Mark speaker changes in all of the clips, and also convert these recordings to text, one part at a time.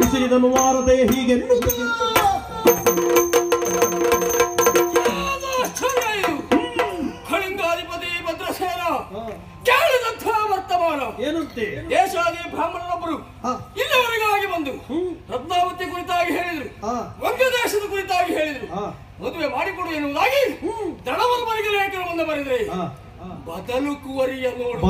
Speaker 1: ಉಸಿರಿದನು ಮಾರದೆ ಹೀಗೆ
Speaker 2: ಕಳಿಂಗಾಧಿಪತಿ ಭದ್ರಸೇನ ಕೇಳಿದಂಥ ವರ್ತಮಾನ
Speaker 1: ಏನಂತೆ?
Speaker 2: ದೇಶಾದಿ ಬ್ರಾಹ್ಮಣರೊಬ್ಬರು ಇಲ್ಲಿವರೆಗಾಗಿ ಬಂದು ರತ್ನಾವತಿ ಕುರಿತಾಗಿ ಹೇಳಿದ್ರು, ವಂಗದೇಶದ ಕುರಿತಾಗಿ ಹೇಳಿದ್ರು, ಮದುವೆ ಮಾಡಿಕೊಡು ಎನ್ನುವುದಾಗಿ ದಡವರ ಮನೆಗೆ ಲೇಖನವನ್ನು ಬರೆದ್ರೆ ಬದಲು ಕುವರಿಯ ನೋಡು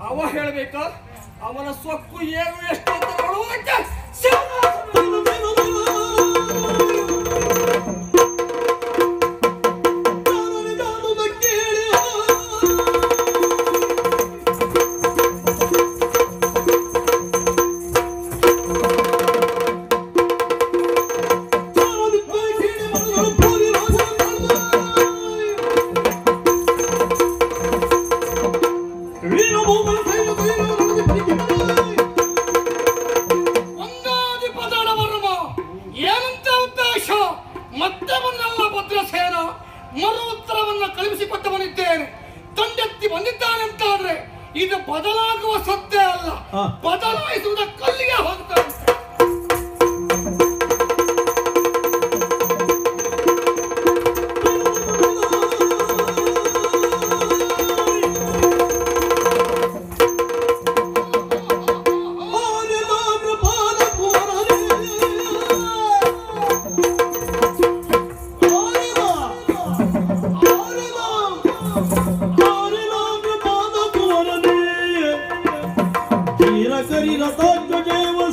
Speaker 2: ಅವ ಹೇಳಬೇಕಾ? ಅವನ ಸೊಕ್ಕು ಏನು ಎಷ್ಟು ಅಂತ ನೋಡುವುದಕ್ಕೆ ಮತ್ತೆ ಬಂದಲ್ಲ ಭದ್ರಸೇನ ಮರು ಉತ್ತರವನ್ನ ಕಳುಹಿಸಿಕೊಟ್ಟವನಿದ್ದೇನೆ. ತಂದೆತ್ತಿ ಬಂದಿದ್ದಾನೆ ಅಂತಾದ್ರೆ ಇದು ಬದಲಾಗುವ ಸತ್ಯ ಅಲ್ಲ, ಬದಲಾಯಿಸುವುದ ಕಲ್ಲಿಗೆ ಹೋಗ್ತಾನೆ.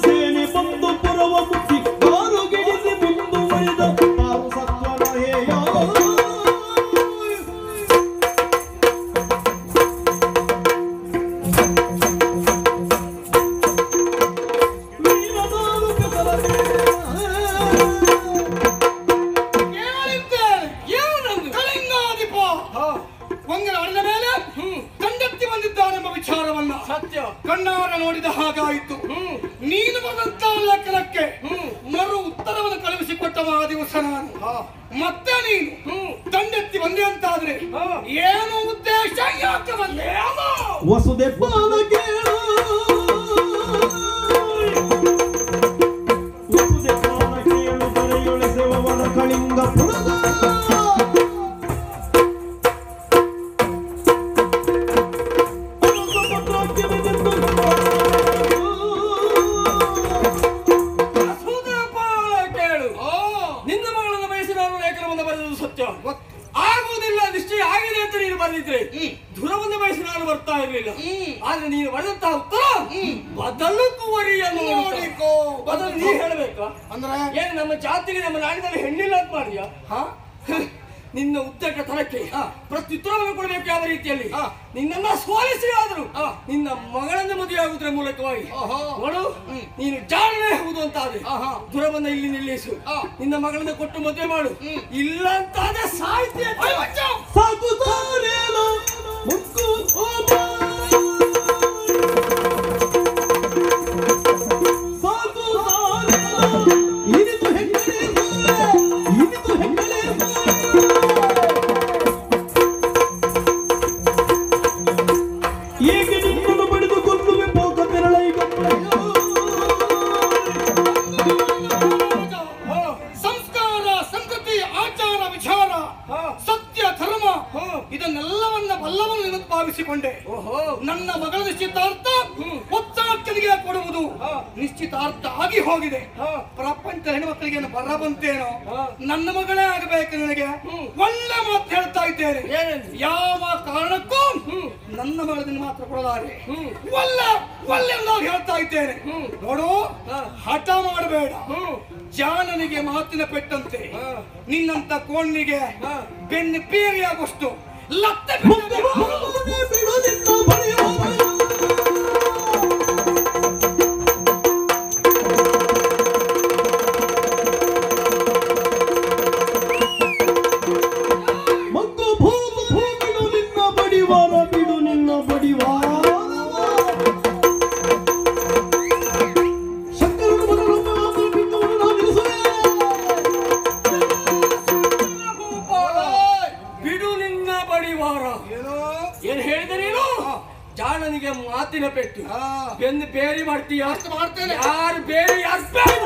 Speaker 1: ಸೇನೆ ಬಂದು ಪುರವ ಮುಟ್ಟಿ ಕಾರು ಗೆಡಿಸಿ ಮುಂದುವರಿದ ತಾವು ಸತ್ವನ ಹೇಯ
Speaker 2: ಕಳಿಂಗಾಧಿಪ ವಂಗನ ಆಡಿದ ಮೇಲೆ ತಂದೆತ್ತಿ ಬಂದಿದ್ದಾನೆಂಬ ವಿಚಾರವನ್ನ ಸತ್ಯ ಕಣ್ಣಾರ ನೋಡಿದ ಹಾಗಾಯಿತು. ನೀನು ಬಂದಂತ ಲೆಕ್ಕನಕ್ಕೆ ಮರು ಉತ್ತರವನ್ನು ಕಳುಹಿಸಿಕೊಟ್ಟ ಆ ದಿವಸ ನಾನು ಮತ್ತೆ ನೀನು ತಂದೆತ್ತಿ ಬಂದೆ ಅಂತಾದ್ರೆ ಏನು ಉದ್ದೇಶ, ಯಾಕೆ ಬಂದೆ?
Speaker 1: ವಸುದೇವನ ಕೇಳು ವಸುದೇವನ ಕೇಳು ಬರೆಯೊಳಿಸುವವನ ಕಳಿಂಗ ಪುರದ
Speaker 2: ಆಗುವುದಿಲ್ಲ, ನಿಶ್ಚಯ ಆಗಿದೆ ಅಂತ ನೀನು ಬರೆದಿದ್ರೆ ದುರವನ್ನು ಬಯಸಿ ನಾನು ಬರ್ತಾ ಇರಲಿಲ್ಲ. ಆದ್ರೆ ನೀನು ಬರೆದಂತಹ ಉತ್ತರ ಬದಲು ಕುವರಿಯ ನೋಡಿಕೋ. ಬದಲು ನೀ ಹೇಳಬೇಕಾ? ಅಂದ್ರೆ ಏನು ನಮ್ಮ ಜಾತಿಗೆ ನಮ್ಮ ನಾಡಿನಲ್ಲಿ ಹೆಣ್ಣಿಲ್ಲ ಅಂತ ಮಾಡಿಯಾ? ನಿನ್ನ ಉದ್ದಟತನಕ್ಕೆ ಪ್ರತ್ಯುತ್ತರವನ್ನು ಕೊಡಬೇಕು. ಯಾವ ರೀತಿಯಲ್ಲಿ ನಿನ್ನನ್ನ ಸೋಲಿಸಿ ಆದರೂ ನಿನ್ನ ಮಗಳನ್ನು ಮದುವೆಯಾಗುವುದರ ಮೂಲಕವಾಗಿ ನೋಡು, ನೀನು ಜಾಣನೇ ಹೌದು ಅಂತಾದ್ರೆ ದುರವನ್ನ ಇಲ್ಲಿ ನಿಲ್ಲಿಸು, ನಿನ್ನ ಮಗಳನ್ನ ಕೊಟ್ಟು ಮದುವೆ ಮಾಡು. ಇಲ್ಲ ಅಂತಾದ್ರೆ ಸಾಹಿತ್ಯ ಇದನ್ನೆಲ್ಲವನ್ನ ಬಲ್ಲವನ್ನು ನೆನಪು ಭಾವಿಸಿಕೊಂಡೆ. ನನ್ನ ಮಗಳ ನಿಶ್ಚಿತಾರ್ಥ ಒತ್ತಾಟನಿಗೆ ಕೊಡುವುದು ನಿಶ್ಚಿತಾರ್ಥ ಆಗಿ ಹೋಗಿದೆ. ಪ್ರಪಂಚ ಹೆಣ್ಮಕ್ಳಿಗೆ ಬರ ಬಂತೇನೋ, ನನ್ನ ಮಗಳೇ ಆಗಬೇಕು ನನಗೆ. ಒಳ್ಳೆ ಮಾತು ಹೇಳ್ತಾ ಇದ್ದೇನೆ, ಯಾವ ಕಾರಣಕ್ಕೂ ನನ್ನ ಮಗಳನ್ನ ಮಾತ್ರ ಕೊಡಲಾರೆ. ಒಳ್ಳೆ ಒಳ್ಳೆ ಹೇಳ್ತಾ ಇದ್ದೇನೆ ನೋಡು, ಹಠ ಮಾಡಬೇಡ. ಜಾನನಿಗೆ ಮಾತಿನ ಪೆಟ್ಟಂತೆ ನಿನ್ನಂತ ಕೋಣ್ಣಿಗೆ ಬೆನ್ನು ಪೀರಿಯಾಗುವಷ್ಟು ಲತ್ತೆ ಜಾಣನಿಗೆ ಮಾತಿನ ಪೆಟ್ಟು ಬೆನ್ನು ಬೇರೆ ಮಾಡ್ತೀಯ
Speaker 3: ಮಾಡ್ತೇನೆ.
Speaker 2: ಯಾರು ಬೇರೆ ಯಾರು ಬೇರೆ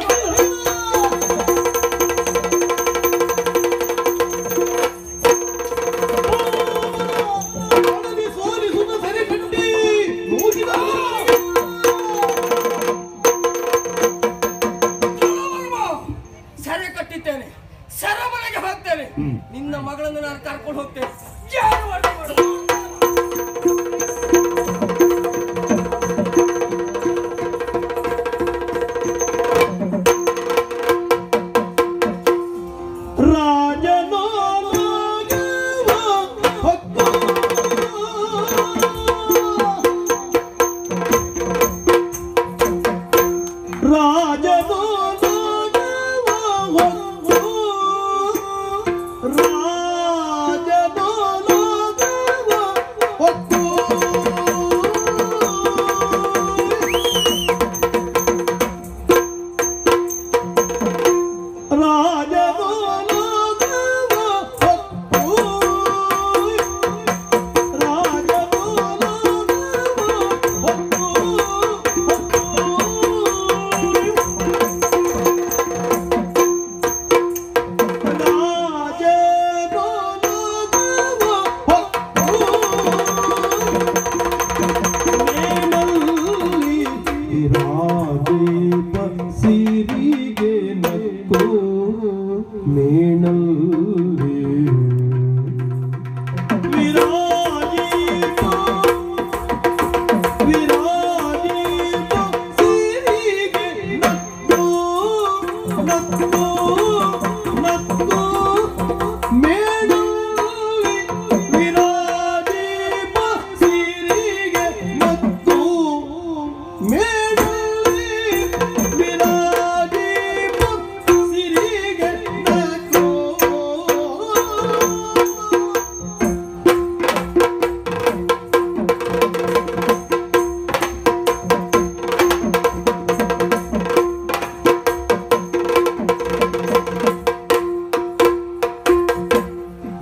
Speaker 2: ಸೆರೆ ಕಟ್ಟಿದ್ದೇನೆ, ಸೆರೆಮನೆಗೆ ಹೋಗ್ತೇನೆ. ನಿನ್ನ ಮಗಳನ್ನು ನಾನು ಕರ್ಕೊಂಡು ಹೋಗ್ತೇನೆ. ಯಾರು ಅಡ್ಡಿ ಮಾಡೋದು?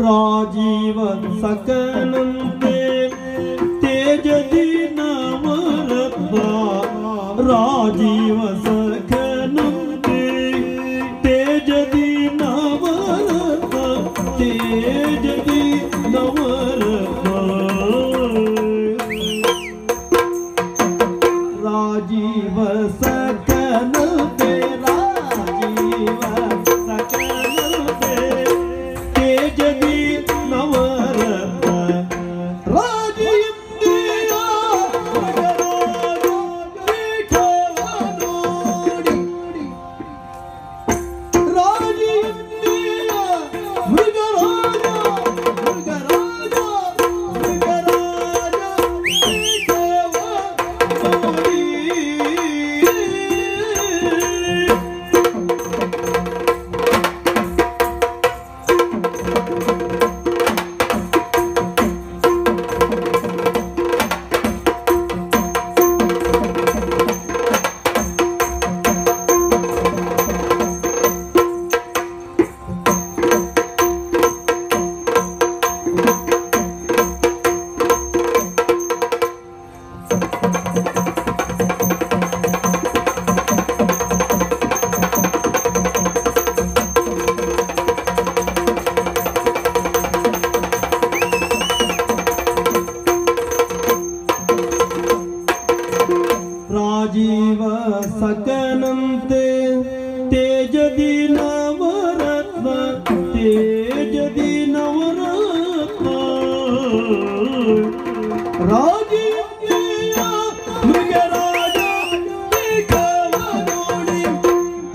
Speaker 1: ರಾಜೀವ ಸಕಲಂತೆ ತೇಜದಿ ನವರತ್ನ ರಾಜೀವ ಸಕಲಂತೆ ತೇಜದಿ ನವರತ್ನ ತೇಜದಿ ನವರತ್ನ ರಾಜೀವ ಸಕಲಂತೆ ರಾಜೀವ ಸಕಲಂತೆ ತೇಜದಿ ನವರತ್ನ ರಾಜೀಂದ್ರಿಯ ಮೃಗರಾಜ ಪೀಠವನೋಡಿ ರಾಜೀಂದ್ರಿಯ ಮೃಗರಾಜ ಮೃಗರಾಜ ಮೃಗರಾಜ ಪೀಠವನೋಡಿ ರಾಜೀವ ಸಕಲಂತೆ ತೇಜದಿ ನವರತ್ನ ತೇಜದಿ ನವರತ್ನ ರಾಜೀಂದ್ರಿಯ ಮೃಗರಾಜ ಪೀಠವನೋಡಿ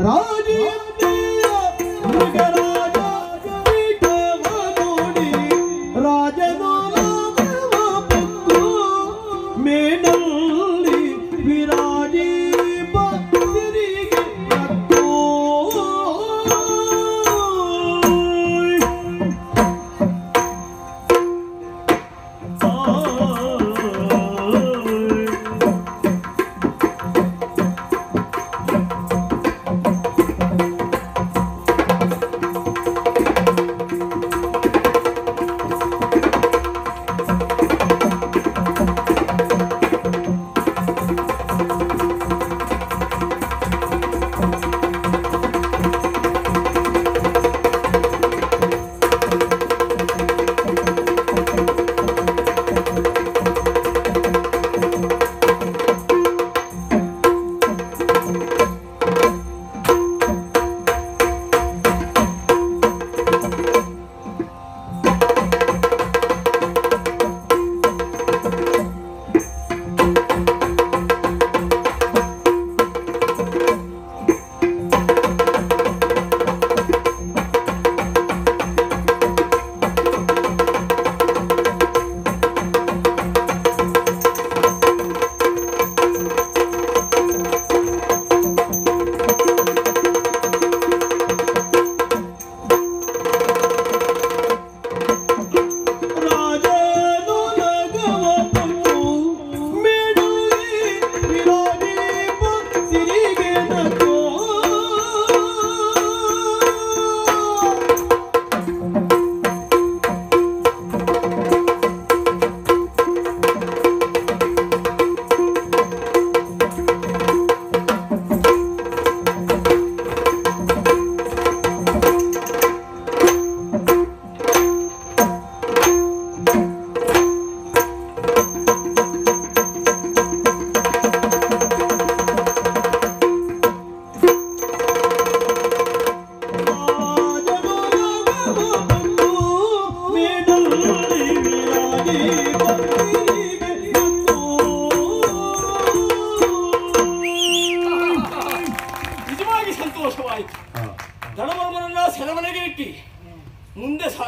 Speaker 1: ರಾಜೀಂದ್ರಿಯ ಮೃಗರಾಜ ಪೀಠವನೋಡಿ ರಾಜನೋಲವ ಪತ್ತು ಮೇನಲ್ಲಿ ವಿರಾಜಿ ಭಕ್ತರಿಗೆ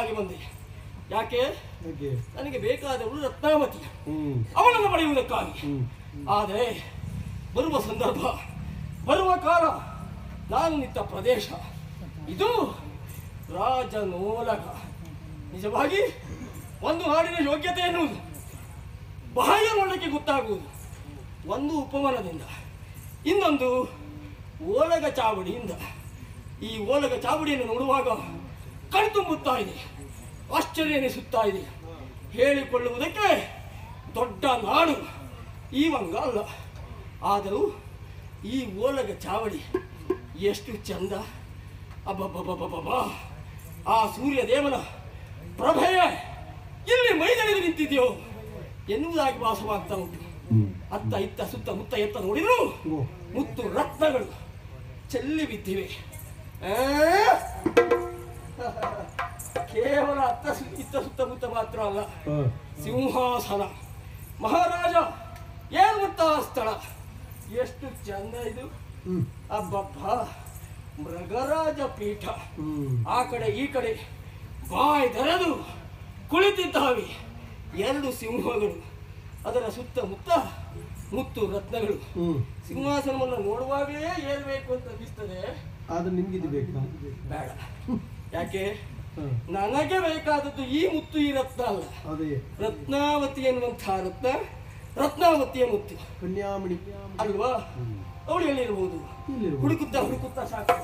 Speaker 2: ಸಲುವಾಗಿ ಬಂದೆ. ಯಾಕೆ? ನನಗೆ ಬೇಕಾದವಳು ರತ್ನಾವತಿ, ಅವಳನ್ನು ಪಡೆಯುವುದಕ್ಕಾಗಿ. ಆದರೆ ಬರುವ ಸಂದರ್ಭ, ಬರುವ ಕಾಲ, ನಾನು ನಿಂತ ಪ್ರದೇಶ ಇದು ರಾಜನೋಲಗ. ನಿಜವಾಗಿ ಒಂದು ಹಾಡಿನ ಯೋಗ್ಯತೆ ಎನ್ನುವುದು ಬಾಹ್ಯ ನೋಡಲಿಕ್ಕೆ ಗೊತ್ತಾಗುವುದು ಒಂದು ಉಪವನದಿಂದ, ಇನ್ನೊಂದು ಓಲಗ ಚಾವಡಿಯಿಂದ. ಈ ಓಲಗ ಚಾವಡಿಯನ್ನು ನೋಡುವಾಗ ಕಣ್ತುಂಬುತ್ತಾ ಇದೆ, ಆಶ್ಚರ್ಯ ಎನಿಸುತ್ತಾ ಇದೆ. ಹೇಳಿಕೊಳ್ಳುವುದಕ್ಕೆ ದೊಡ್ಡ ನಾಡು ಈ ವಂಗ ಅಲ್ಲ. ಆದರೂ ಈ ಓಲಗ ಚಾವಡಿ ಎಷ್ಟು ಚಂದ! ಅಬ್ಬಬ್ಬಬ್ಬಬ್ಬಬ್ಬ! ಆ ಸೂರ್ಯ ದೇವನ ಪ್ರಭೆಯ ಇಲ್ಲಿ ಮೈದಳಿದು ನಿಂತಿದೆಯೋ ಎನ್ನುವುದಾಗಿ ಭಾಸವಾಗ್ತಾ ಉಂಟು. ಅತ್ತ ಇತ್ತ ಸುತ್ತ ಮುತ್ತ ಎತ್ತ ನೋಡಿದ್ರು ಮುತ್ತು ರತ್ನಗಳು ಚೆಲ್ಲಿ ಬಿದ್ದಿವೆ. ಕೇವಲ ಇತ್ತ ಸುತ್ತಮುತ್ತ ಮಾತ್ರ ಅಲ್ಲ, ಸಿಂಹಾಸನ, ಮಹಾರಾಜ ಏರುವಂತಹ ಸ್ಥಳ ಎಷ್ಟು ಚಂದ ಇದು! ಅಬ್ಬಬ್ಬ! ಮೃಗರಾಜ ಪೀಠ. ಆ ಕಡೆ ಈ ಕಡೆ ಬಾಯಿ ತೆರೆದು ಕುಳಿತಿದ್ದಾವೆ ಎರಡು ಸಿಂಹಗಳು, ಅದರ ಸುತ್ತಮುತ್ತ ಮುತ್ತು ರತ್ನಗಳು. ಸಿಂಹಾಸನವನ್ನು ನೋಡುವಾಗಲೇ ಏರ್ಬೇಕು ಅಂತ ಅನಿಸ್ತದೆ.
Speaker 1: ಆದ್ರೆ ನಿಮ್ಗಿದು ಬೇಕಾ?
Speaker 2: ಬೇಡ. ಯಾಕೆ? ನನಗೆ ಬೇಕಾದದ್ದು ಈ ಮುತ್ತು, ಈ ರತ್ನ ಅಲ್ಲ. ರತ್ನಾವತಿ ಎನ್ನುವಂತಹ ರತ್ನ, ರತ್ನಾವತಿಯ ಮುತ್ತು,
Speaker 1: ಕನ್ಯಾಮಣಿ
Speaker 2: ಅಲ್ವಾ? ಅವಳು ಎಲ್ಲಿರ್ಬೋದು? ಹುಡುಕುತ್ತಾ ಹುಡುಕುತ್ತಾ ಸಾಕು.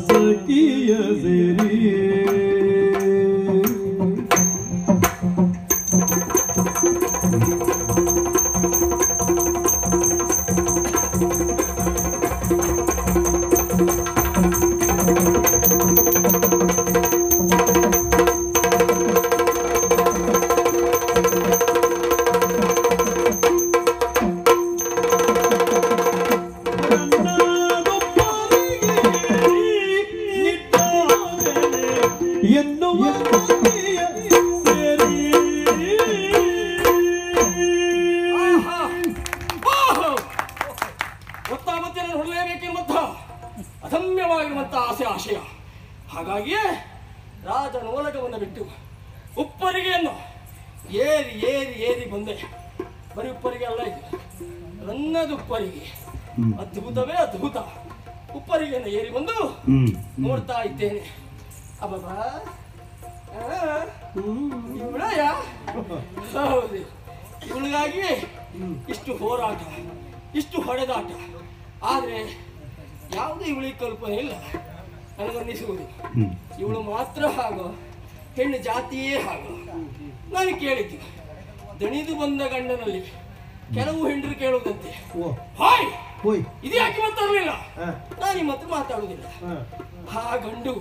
Speaker 1: ಸಖಿಯ ಸೇರಿ
Speaker 2: ಅದಮ್ಯವಾಗಿರುವಂತಹ ಆಸೆ ಆಶಯ. ಹಾಗಾಗಿಯೇ ರಾಜನ ಓಲಗವನ್ನು ಬಿಟ್ಟು ಉಪ್ಪರಿಗೆಯನ್ನು ಏರಿ ಏರಿ ಏರಿ ಬಂದೆ. ಬರೀ ಉಪ್ಪರಿಗೆ ಅಲ್ಲ, ಇದು ನನ್ನದು ಉಪ್ಪರಿಗೆ. ಅದ್ಭುತವೇ ಅದ್ಭುತ. ಉಪ್ಪರಿಗೆಯನ್ನು ಏರಿ ಬಂದು ನೋಡ್ತಾ ಇದ್ದೇನೆ. ಅಬ್ಬಬ್ಬಾ, ಇವಳಯ? ಹೌದು, ಇವಳಿಗಾಗಿ ಇಷ್ಟು ಹೋರಾಟ, ಇಷ್ಟು ಹೊಡೆದಾಟ. ಆದರೆ ಯಾವುದೇ ಇವಳಿಗೆ ಕಲ್ಪನೆ ಇಲ್ಲ ನನಗನ್ನಿಸುವುದು. ಇವಳು ಮಾತ್ರ ಹಾಗೋ, ಹೆಣ್ಣು ಜಾತಿಯೇ ಹಾಗೋ. ನಾನು ಕೇಳಿದ್ದು, ದಣಿದು ಬಂದ ಗಂಡನಲ್ಲಿ ಕೆಲವು ಹೆಂಡರು ಕೇಳುವುದಂತೆ, ಹಾಯ್ ಇದು ಯಾಕೆ ಮಾತಾಡಲಿಲ್ಲ, ನಾನು ನಿಮ್ಮ ಹತ್ರ ಮಾತಾಡುವುದಿಲ್ಲ. ಆ ಗಂಡು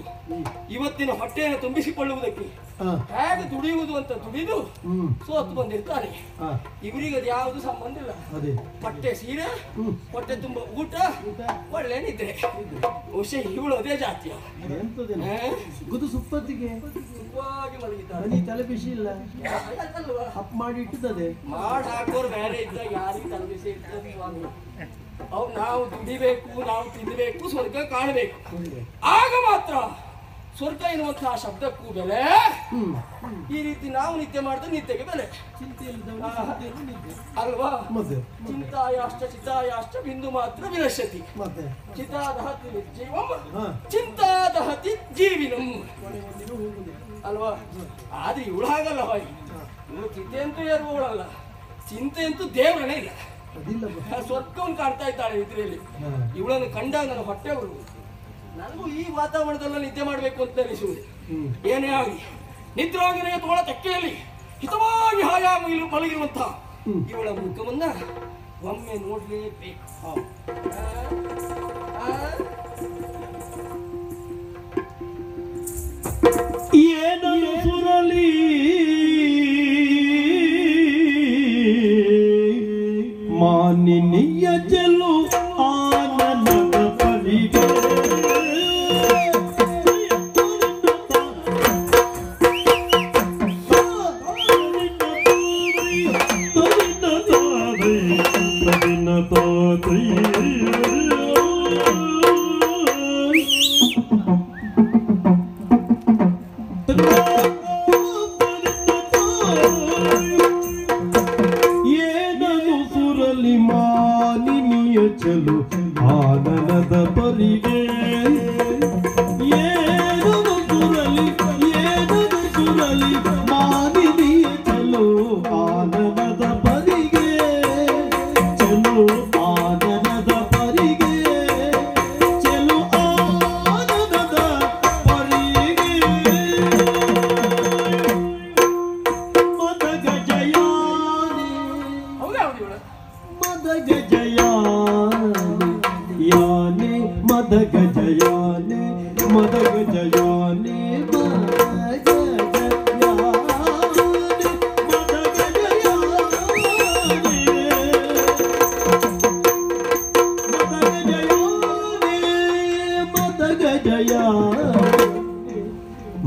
Speaker 2: ಇವತ್ತಿನ ಹೊಟ್ಟೆಯನ್ನು ತುಂಬಿಸಿಕೊಳ್ಳುವುದಕ್ಕೆ ಹೇಗೆ ದುಡಿಯುವುದು ಅಂತ ದುಡಿದು ಸೋತು ಬಂದಿರ್ತಾನೆ. ಇವರಿಗೆ ಅದು ಯಾವುದು ಸಂಬಂಧ ಇಲ್ಲ. ಹೊಟ್ಟೆ ಸೀರೆ, ಹೊಟ್ಟೆ ತುಂಬ ಊಟ, ಒಳ್ಳೆ ನಿದ್ರೆ. ಬಹುಶಃ ಇವಳು ಅದೇ ಜಾತಿಯ.
Speaker 1: ಸುಪ್ಪತ್ತಿಗೆ
Speaker 2: ಸುಖವಾಗಿ ಮಲಗಿದ್ದಾರೆ.
Speaker 1: ತಲೆ ಬಿಸಿ ಇಲ್ಲ, ಅಪ್ ಮಾಡಿ ಇಟ್ಟದೆ.
Speaker 2: ಮಾಡಿ ಹಾಕೋರು ಬೇರೆ ಇದ್ದ, ಯಾರಿಗೆ ತಲೆ ಬಿಸಿ ಇರ್ತದೆ? ಅವು ನಾವು ದುಡಿಬೇಕು, ನಾವು ತಿನ್ನಬೇಕು, ಸ್ವರ್ಗ ಕಾಣಬೇಕು. ಆಗ ಮಾತ್ರ ಸ್ವರ್ಗ ಎನ್ನುವಂತಹ ಶಬ್ದಕ್ಕೂ ಬೆಲೆ. ಈ ರೀತಿ ನಾವು ನಿತ್ಯ ಮಾಡಿದ್ರೆ ನಿತ್ಯಗೆ ಬೆಲೆ ಅಲ್ವಾ? ಚಿಂತಾಯಾಶ್ಚ ಚಿತಾಯಾಶ್ಚ ಬಿಂದು ಮಾತ್ರ ವಿನಶ್ಯತಿ, ಚಿತಾದಹತಿ ನಿರ್ಜೀವಂ ಚಿಂತಾದಹತಿ ಜೀವಿನಂ ಅಲ್ವಾ? ಆದ್ರೆ ಇವಳು ಹಾಗಲ್ಲ ಹೋಗಿ. ಇವಳು ಚಿಂತೆ ಅಂತೂ ಏರುವವಳಲ್ಲ, ಚಿಂತೆ ಅಂತೂ ದೇವರೇ ಇಲ್ಲ. ಸ್ವರ್ಗವನ್ನು ಕಾಣ್ತಾ ಇದ್ದಾಳೆ ನಿದ್ರೆಯಲ್ಲಿ. ಇವಳನ್ನು ಕಂಡಾಗ ನನ್ನ ಹೊಟ್ಟೆ ಬರುವುದು. ನನಗೂ ಈ ವಾತಾವರಣದಲ್ಲಿ ನಿದ್ದೆ ಮಾಡಬೇಕು ಅಂತ ಅನಿಸುವುದು. ಏನೇ ಆಗಲಿ ನಿದ್ರಾಗಿನೆಯ ತೋಳ ತೆಕ್ಕೆಯಲ್ಲಿ ಹಿತವಾಗಿ ಹಾಯಾಗಿ ಮಲಗಿರುವಂತಹ ಇವಳ ಮುಖವನ್ನ ಒಮ್ಮೆ ನೋಡ್ಲೇಬೇಕು.
Speaker 1: ಏನನು ಸುರಲಿ ಮಾನಿನಿಯ ಚೆಲು ಆನಂದ ಪರಿಗೆ ಏನನು ಸುರಲಿ ಮಾನಿನಿಯ ಚಲು ಆನನದ ಪರಿಗೆ ಏನನು ಸುರಲಿ ಮಾನಿನಿಯ ಚಲು ಆನನದ ಪರಿಗೆ ಚಲು ಆನನದ ಪರಿಗೆ ಚಲು ಆನನದ ಪರಿಗೆ ಮದಗ ಜಯಾನೆ ಮದಗ ಜಯಾನೆ ಯಾನೆ ಮದಗ ಜಯಾನೆ ಮದಗ ಜಯಾನೆ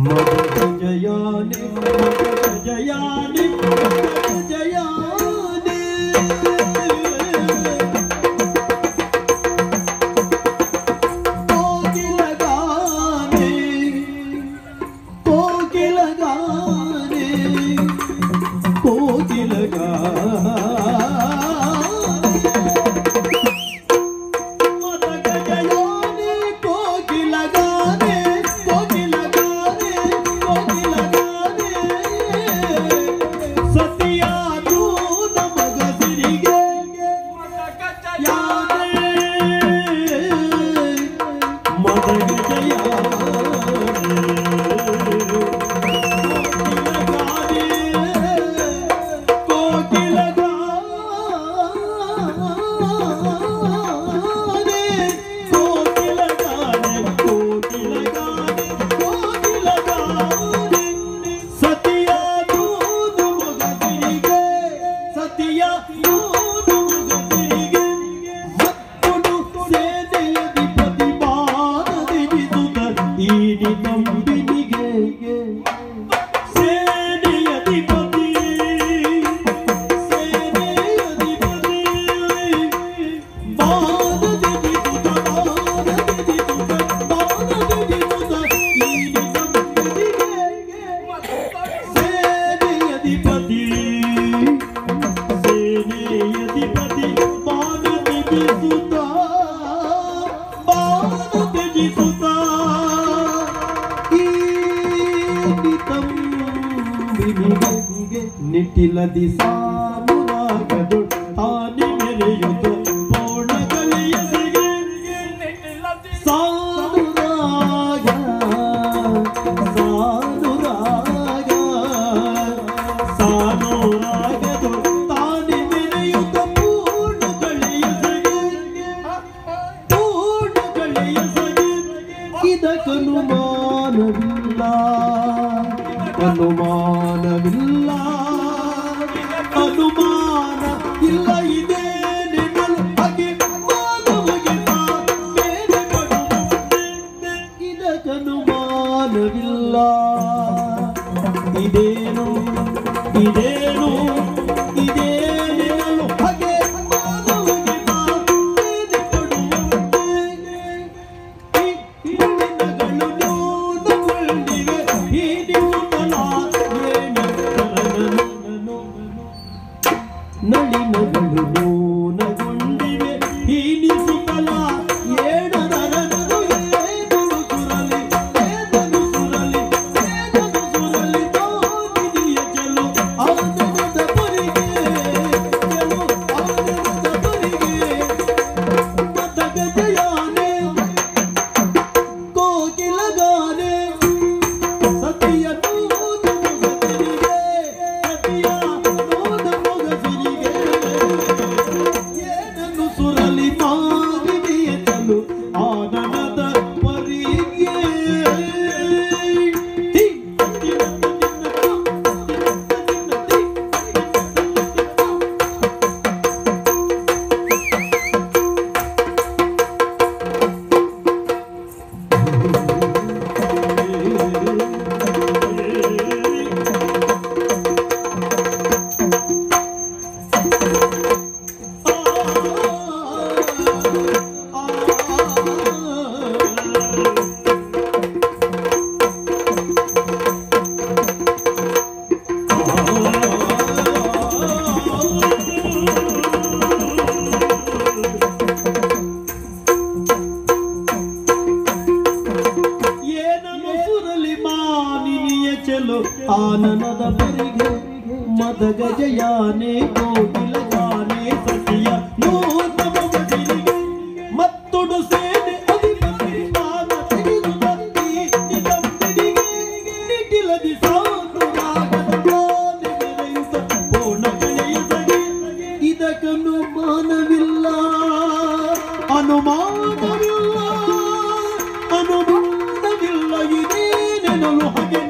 Speaker 1: ಮದಗ ಜಯಾನೆ ಜಯಾನೆ ಜಯಾನೆ ಕೋಗಿಲಗಾನೆ ಕೋಗಿಲಗಾನೆ ಕೋಗಿಲಗಾನೆ ಸತಿಯಾದು ಈಡಿ ನಂಬಿನಿಗೆ ಸೇನೆಯಧಿಪತಿ ನಿಟ್ಟಿಲದಿ ಸಾನುರಾಗದು ತಾನಿ ಮೆರೆಯುತ್ತ ಪೋಣಗಳೆಯದಿಗೆ ಸಾನುರಾಗ ಸಾನುರಾಗ ಸಾನುರಾಗದು ತಾನಿ ಮೆರೆಯುತ್ತ ಪೂರ್ಣಗಳೆಯದಿಗೆ ಇದಕ್ಕನುಮಾನವಿಲ್ಲ ಅನುಮಾನವಿಲ್ಲ ಅನುಮಾನ ಇಲ್ಲ ಇದೇ ನಿನ್ನಲು ಹಾಗೆ ಮಾನವಗೆ ಬೇರೆ ಇದಕ್ಕನುಮಾನವಿಲ್ಲ ಇದೇನು ಇದೇನು ಇದೇ ನಿನ್ನಲು ಹಾಗೆ ಮಾನವಗೆ ಬೇರೆ ದಿನಗಳು ನೋಡಿವೆ ಈ ದಿನಗಳ ನಳಿನಗಳು ನೂನಗೊಂಡಿವೆ ಹೀನಿಸುತ್ತಲ ಏಡರರನು ಏದನು ಸುರಲಿ ಏದನು ಸುರಲಿ ಏದನು ಸುರಲಿ ತೋರಿದೆಯ ಚೆಲು ಆನಂದದ ಪರಿಗೆ ಚೆಲು ಆನಂದದ ಪರಿಗೆ ಮತಗಜಯಾನೆ ಕೋಕಿಲಗಾನೆ ಸತಿಯ ಸುರಲಿ ಮಾವಿದೆಯ ಚಲು ಆನಂದದ ಪರಿಗೆ ಆನನದ ಪರಿಗೆ ಮದಗಜಯಾನೆ ಕೋಗಿಲಗಾನೆ ಸತಿಯ ನೂತನ ಬದಿರಿಗೆ ಮತ್ತೊಡು ಸೇನೆ ಅಧಿಪತಿ ಸ್ಥಾನ ತೆಗೆದುದ ಈ ನಿಗಂಬಿನಿಗೆ ನಿಟಿಲದಿ ಸಾನುರಾಗದ ತಾನೆ ಮೆರೆಯುತ್ತ ಪೂರ್ಣಗಳೆಯಸಗೆ ಇದಕ್ಕನುಮಾನವಿಲ್ಲ ಅನುಮಾನವಿಲ್ಲ ಅನುಮಾನವಿಲ್ಲ ಇದೇನೆನಲು ಹಾಗೆ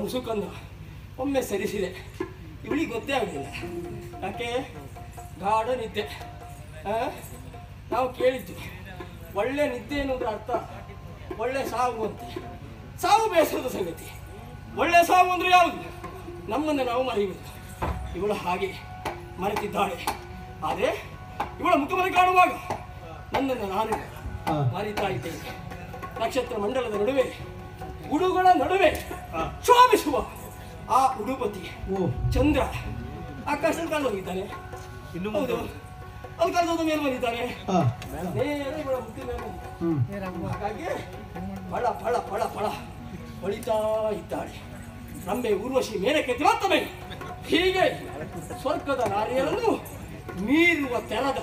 Speaker 2: ಮುಸುಕನ್ನು ಒಮ್ಮೆ ಸರಿಸಿದೆ. ಇವಳಿಗೆ ಗೊತ್ತೇ ಆಗಲಿಲ್ಲ. ಯಾಕೆ? ಗಾಢ ನಿದ್ದೆ. ನಾವು ಕೇಳಿದ್ವಿ ಒಳ್ಳೆ ನಿದ್ದೆ ಅನ್ನೋದ್ರ ಅರ್ಥ ಒಳ್ಳೆ ಸಾವು ಅಂತ. ಸಾವು ಬೇಸರದ ಸಂಗತಿ. ಒಳ್ಳೆ ಸಾವು ಅಂದ್ರೆ ಯಾವುದು? ನಮ್ಮನ್ನು ನಾವು ಮರೆಯುವುದು. ಇವಳು ಹಾಗೆ ಮರೆತಿದ್ದಾಳೆ. ಆದರೆ ಇವಳ ಮುಖವನ್ನು ಕಾಣುವಾಗ ನನ್ನನ್ನು ನಾನು ಮರಿತಾ ಇದ್ದೇನೆ. ನಕ್ಷತ್ರ ಮಂಡಲದ ನಡುವೆ ಉಡುಗಳ ನಡುವೆ ಶೋಭಿಸುವ ಆ ಉಡುಪತಿ ಚಂದ್ರ ಆಕಾಶದಲ್ಲಿ ಕಾಣೋಗಿದ್ದಾನೆ. ಹೌದು, ಅದು ಕಳೆದ ಮೇಲೆ ಬಂದಿದ್ದಾರೆ
Speaker 1: ಹಾ.
Speaker 2: ನೇರ ಇವಳ ಮುಟ್ಟಿನ ಮೇಲೆ ಬಂದಿದ್ದಾರೆ. ಹಾಗಾಗಿ ಫಳ ಫಳ ಫಳ ಫಳ ಹೊಳಿತಾ ಇದ್ದಾಳೆ ರಂಬೆ ಊರ್ವಶಿ ಮೇಲಕ್ಕೆ ತಿರುತ್ತವೆ. ಹೀಗೆ ಸ್ವರ್ಗದ ನಾರಿಯರನ್ನು ಮೀರುವ ತೆರದ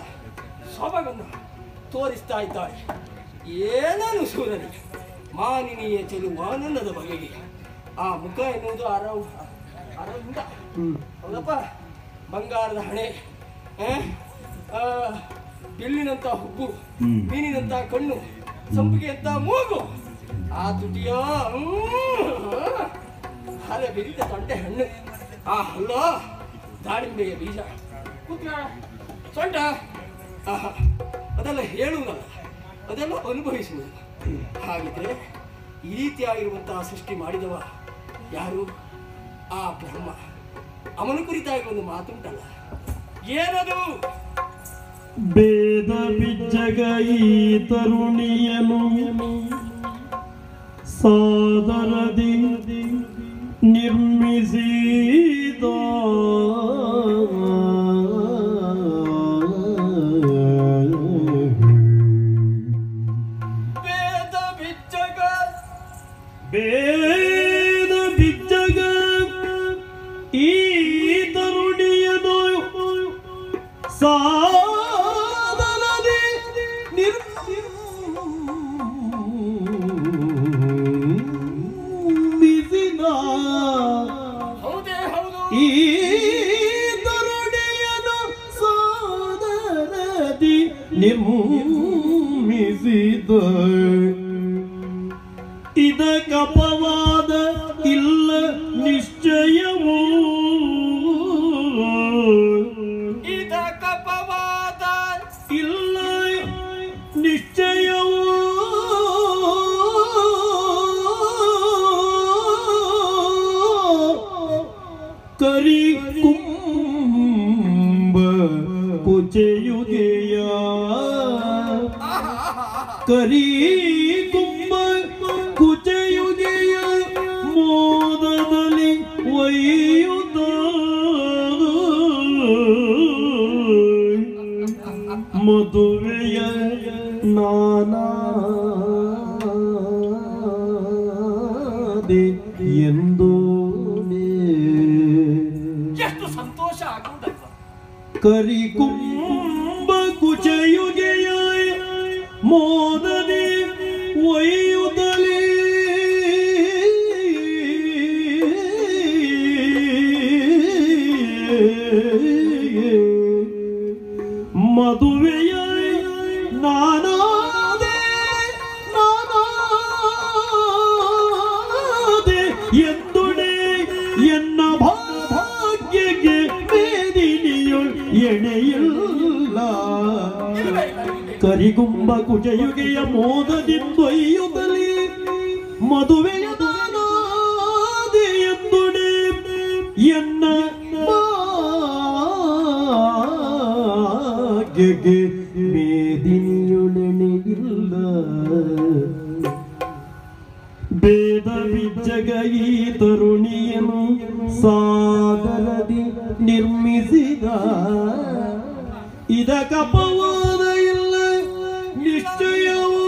Speaker 2: ಸೊಬಗನ್ನು ತೋರಿಸ್ತಾ ಇದ್ದಾಳೆ. ಏನನ್ನು ಸೂರನಿಗೆ ಮಾನಿನಿಯ ಚೆಲುವಾನಂದದ ಬಗೆಗೆ ಆ ಮುಖ ಎನ್ನುವುದು ಅರವಿಂದ ಹೌದಪ್ಪ. ಬಂಗಾರದ ಹಣೆ, ಬಿಲ್ಲಿನಂತ ಹುಬ್ಬು, ಮೀನಿನಂತ ಕಣ್ಣು, ಸಂಪಿಗೆಯಂತ ಮೂಗು, ಆ ತುಟಿಯ ಹಲೆ ಬಿರಿದ ತೊಂಟೆ ಹಣ್ಣು, ಆ ಹಲ್ಲ ದಾಳಿಂಬೆಯ ಬೀಜ, ಕುತ್ರ ಸೊಂಟ, ಅದೆಲ್ಲ ಹೇಳುವುದಲ್ಲ, ಅದೆಲ್ಲ ಅನುಭವಿಸುವುದು. ಹಾಗಿದ್ರೆ ಈ ರೀತಿಯಾಗಿರುವಂತಹ ಸೃಷ್ಟಿ ಮಾಡಿದವ ಯಾರು? ಆ ಬ್ರಹ್ಮ. ಅವನ ಕುರಿತಾಗಿ ಒಂದು ಮಾತುಂಟಲ್ಲ, ಏನದು?
Speaker 1: ಭೇದ ಬಿಜ್ಜಗ ಈ ತರುಣಿಯನು ಸಾದರದಿ ನಿರ್ಮಿಸಿದ ಭೇದ ಬಿಜ್ಜಗ ಈ ತರುಣಿಯನು ಸಾದರದಿ ನಿರ್ಮಿಸಿದ ಈ ತರುಣಿಯನು ಸಾದರದಿ ನಿರ್ಮಿಸಿದ ಇದಕ್ಕಪವಾದ ಇಲ್ಲ ನಿಶ್ಚಯವೂ, ಇದಕ್ಕಪವಾದ ಇಲ್ಲ ನಿಶ್ಚಯವೂ, ಕರಿ ಕುಂಭ ಕುಚೆಯುಗೆಯ ಕರಿ ಕುಂಭ ಕುಚೆಯುಗೆಯ ಮೋದದಲ್ಲಿ ಒಯ್ಯುತ್ತ ಮದುವೆಯ ನಾನಾದೆ ಎಂದು
Speaker 2: ಎಷ್ಟು ಸಂತೋಷ ಆಗುವುದಲ್ಲ.
Speaker 1: ಕರಿ ಕುಂಭ ಕುಚೆಯುಗೆಯ ಮೋದನೆ ಒಯ್ಯುತ್ತಲೇ ಮದುವೆಯ ನಾನಾದೆ ಎಂದುಡೆ ಎನ್ನ ಭಾಗ್ಯಕ್ಕೆ ಮೇದಿನಿಯು ಎಣೆಯಿಲ್ಲ. ಕರಿಗುಂಬ ಕುಜಯುಗೆಯ ಮೋದದಿಂದೊಯ್ಯುತ್ತಲೇ ಮದುವೆಯ ನಾನಾದೆ ಎಂದುಡೆ ಎನ್ನ ಭಾಗ್ಯಕ್ಕೆ ಮೇದಿನಿಯು ನೆನೆಯಿಲ್ಲ. ಭೇದ ಬಿಜ್ಜಗ ಈ ತರುಣಿಯನು ಸಾಗರದಿ ನಿರ್ಮಿಸಿದ ಇದಕ್ಕಪವಾದ ಇಲ್ಲ ನಿಶ್ಚಯವೂ,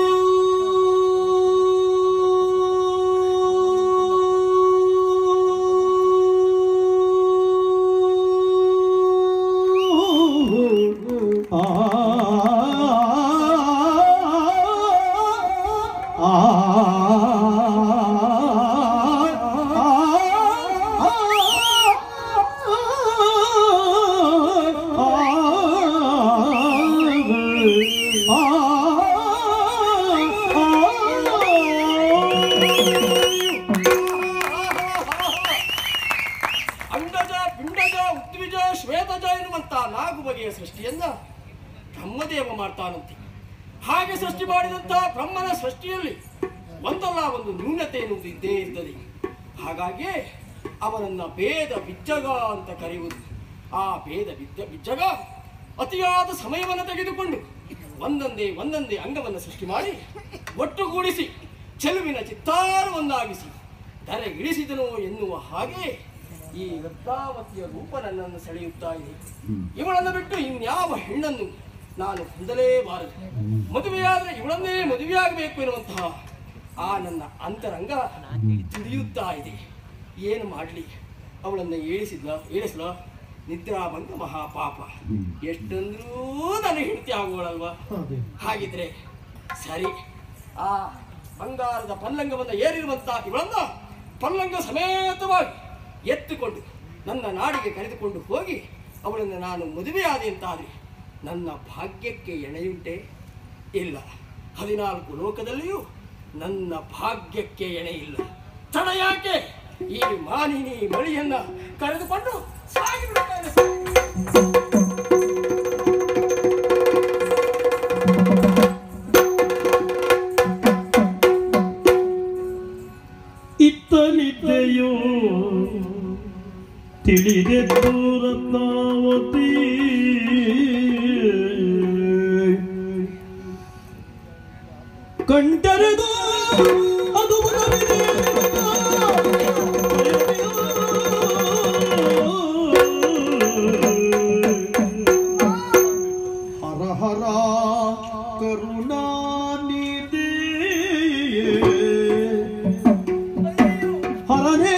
Speaker 2: ಅಂಡಜ ಪಿಂಡಜ ಉದ್ವಿಜ ಶ್ವೇತಜ ಎನ್ನುವಂತ 4 ಬಗೆಯ ಸೃಷ್ಟಿಯನ್ನ ಬ್ರಹ್ಮದೇವ ಮಾಡ್ತಾನಂತೆ. ಹಾಗೆ ಸೃಷ್ಟಿ ಮಾಡಿದಂತಹ ಬ್ರಹ್ಮನ ಸೃಷ್ಟಿಯಲ್ಲಿ ಒಂದಲ್ಲ ಒಂದು ನ್ಯೂನತೆ ಎನ್ನುವುದು ಇದ್ದೇ ಇರ್ತದೆ. ಹಾಗಾಗಿ ಅವನನ್ನ ಭೇದ ಬಿಜ್ಜಗ ಅಂತ ಕರೆಯುವುದು. ಆ ಭೇದ ಬಿಜ್ಜಗ ಅತಿಯಾದ ಸಮಯವನ್ನು ತೆಗೆದುಕೊಂಡು ಒಂದೊಂದೇ ಅಂಗವನ್ನು ಸೃಷ್ಟಿ ಮಾಡಿ ಒಟ್ಟುಗೂಡಿಸಿ ಚೆಲುವಿನ ಚಿತ್ತಾರವನ್ನಾಗಿಸಿ ಧರೆಗಿಳಿಸಿದನು ಎನ್ನುವ ಹಾಗೆ ಈ ರತ್ನಾವತಿಯ ರೂಪ ನನ್ನನ್ನು ಸೆಳೆಯುತ್ತಾ ಇದೆ. ಇವಳನ್ನು ಬಿಟ್ಟು ಇನ್ಯಾವ ಹೆಣ್ಣನ್ನು ನಾನು ಹೊಂದಲೇಬಾರದು. ಮದುವೆಯಾದ್ರೆ ಇವಳನ್ನೇ ಮದುವೆಯಾಗಬೇಕು ಎನ್ನುವಂತಹ ಆ ನನ್ನ ಅಂತರಂಗ ತಿಳಿಯುತ್ತಾ ಇದೆ. ಏನು ಮಾಡಲಿ? ಅವಳನ್ನು ಏಳಿಸ್ಲ ನಿದ್ರಾಭಂಗ ಮಹಾಪಾಪ. ಎಷ್ಟಂದ್ರೂ ನನಗೆ ಹೆಂಡತಿ ಆಗುವಳಲ್ವಾ? ಹಾಗಿದ್ರೆ ಸರಿ, ಆ ಬಂಗಾರದ ಪಲ್ಲಂಗವನ್ನು ಏರಿರುವಂತಹ ಇವಳನ್ನ ಪಲ್ಲಂಗ ಸಮೇತವಾಗಿ ಎತ್ತುಕೊಂಡು ನನ್ನ ನಾಡಿಗೆ ಕರೆದುಕೊಂಡು ಹೋಗಿ ಅವಳನ್ನು ನಾನು ಮದುವೆಯಾದೆ ಅಂತಾದರೆ ನನ್ನ ಭಾಗ್ಯಕ್ಕೆ ಎಣೆಯುಂಟೆ? ಇಲ್ಲ. 14 ಲೋಕದಲ್ಲಿಯೂ ನನ್ನ ಭಾಗ್ಯಕ್ಕೆ ಎಣೆ ಇಲ್ಲ. ತಡ ಯಾಕೆ? ಈ ಮಾನಿನಿ ಮಳಿಯನ್ನ ಕರೆದುಕೊಂಡು ಸಾಗಿಬಿಡುತ್ತೇನೆ.
Speaker 1: ಇತ್ತನಿದ್ದೆಯೋ ತಿಳಿದೆದ್ದು ರತ್ನಾವತಿ ಕಂಟರೆದು ಅದು ಹರ ಹರ ಕರುಣಾನಿಧಿ ಹರನೇ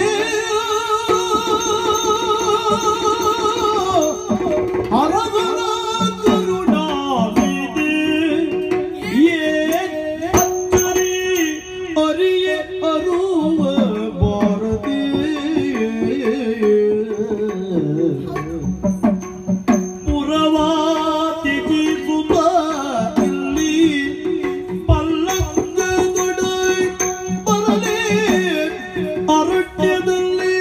Speaker 1: ಹರ ಹರ ಕರುಣಾನಿಧಿ ಅರಿಯೇ ಅರುವ ಬಾರದೆ ಪುರವಾತಿಥಿ ಸುತ ಇಲ್ಲಿ ಪಲ್ಲಂಗದೊಡ ಬರಲೇ ಅರಣ್ಯದಲ್ಲಿ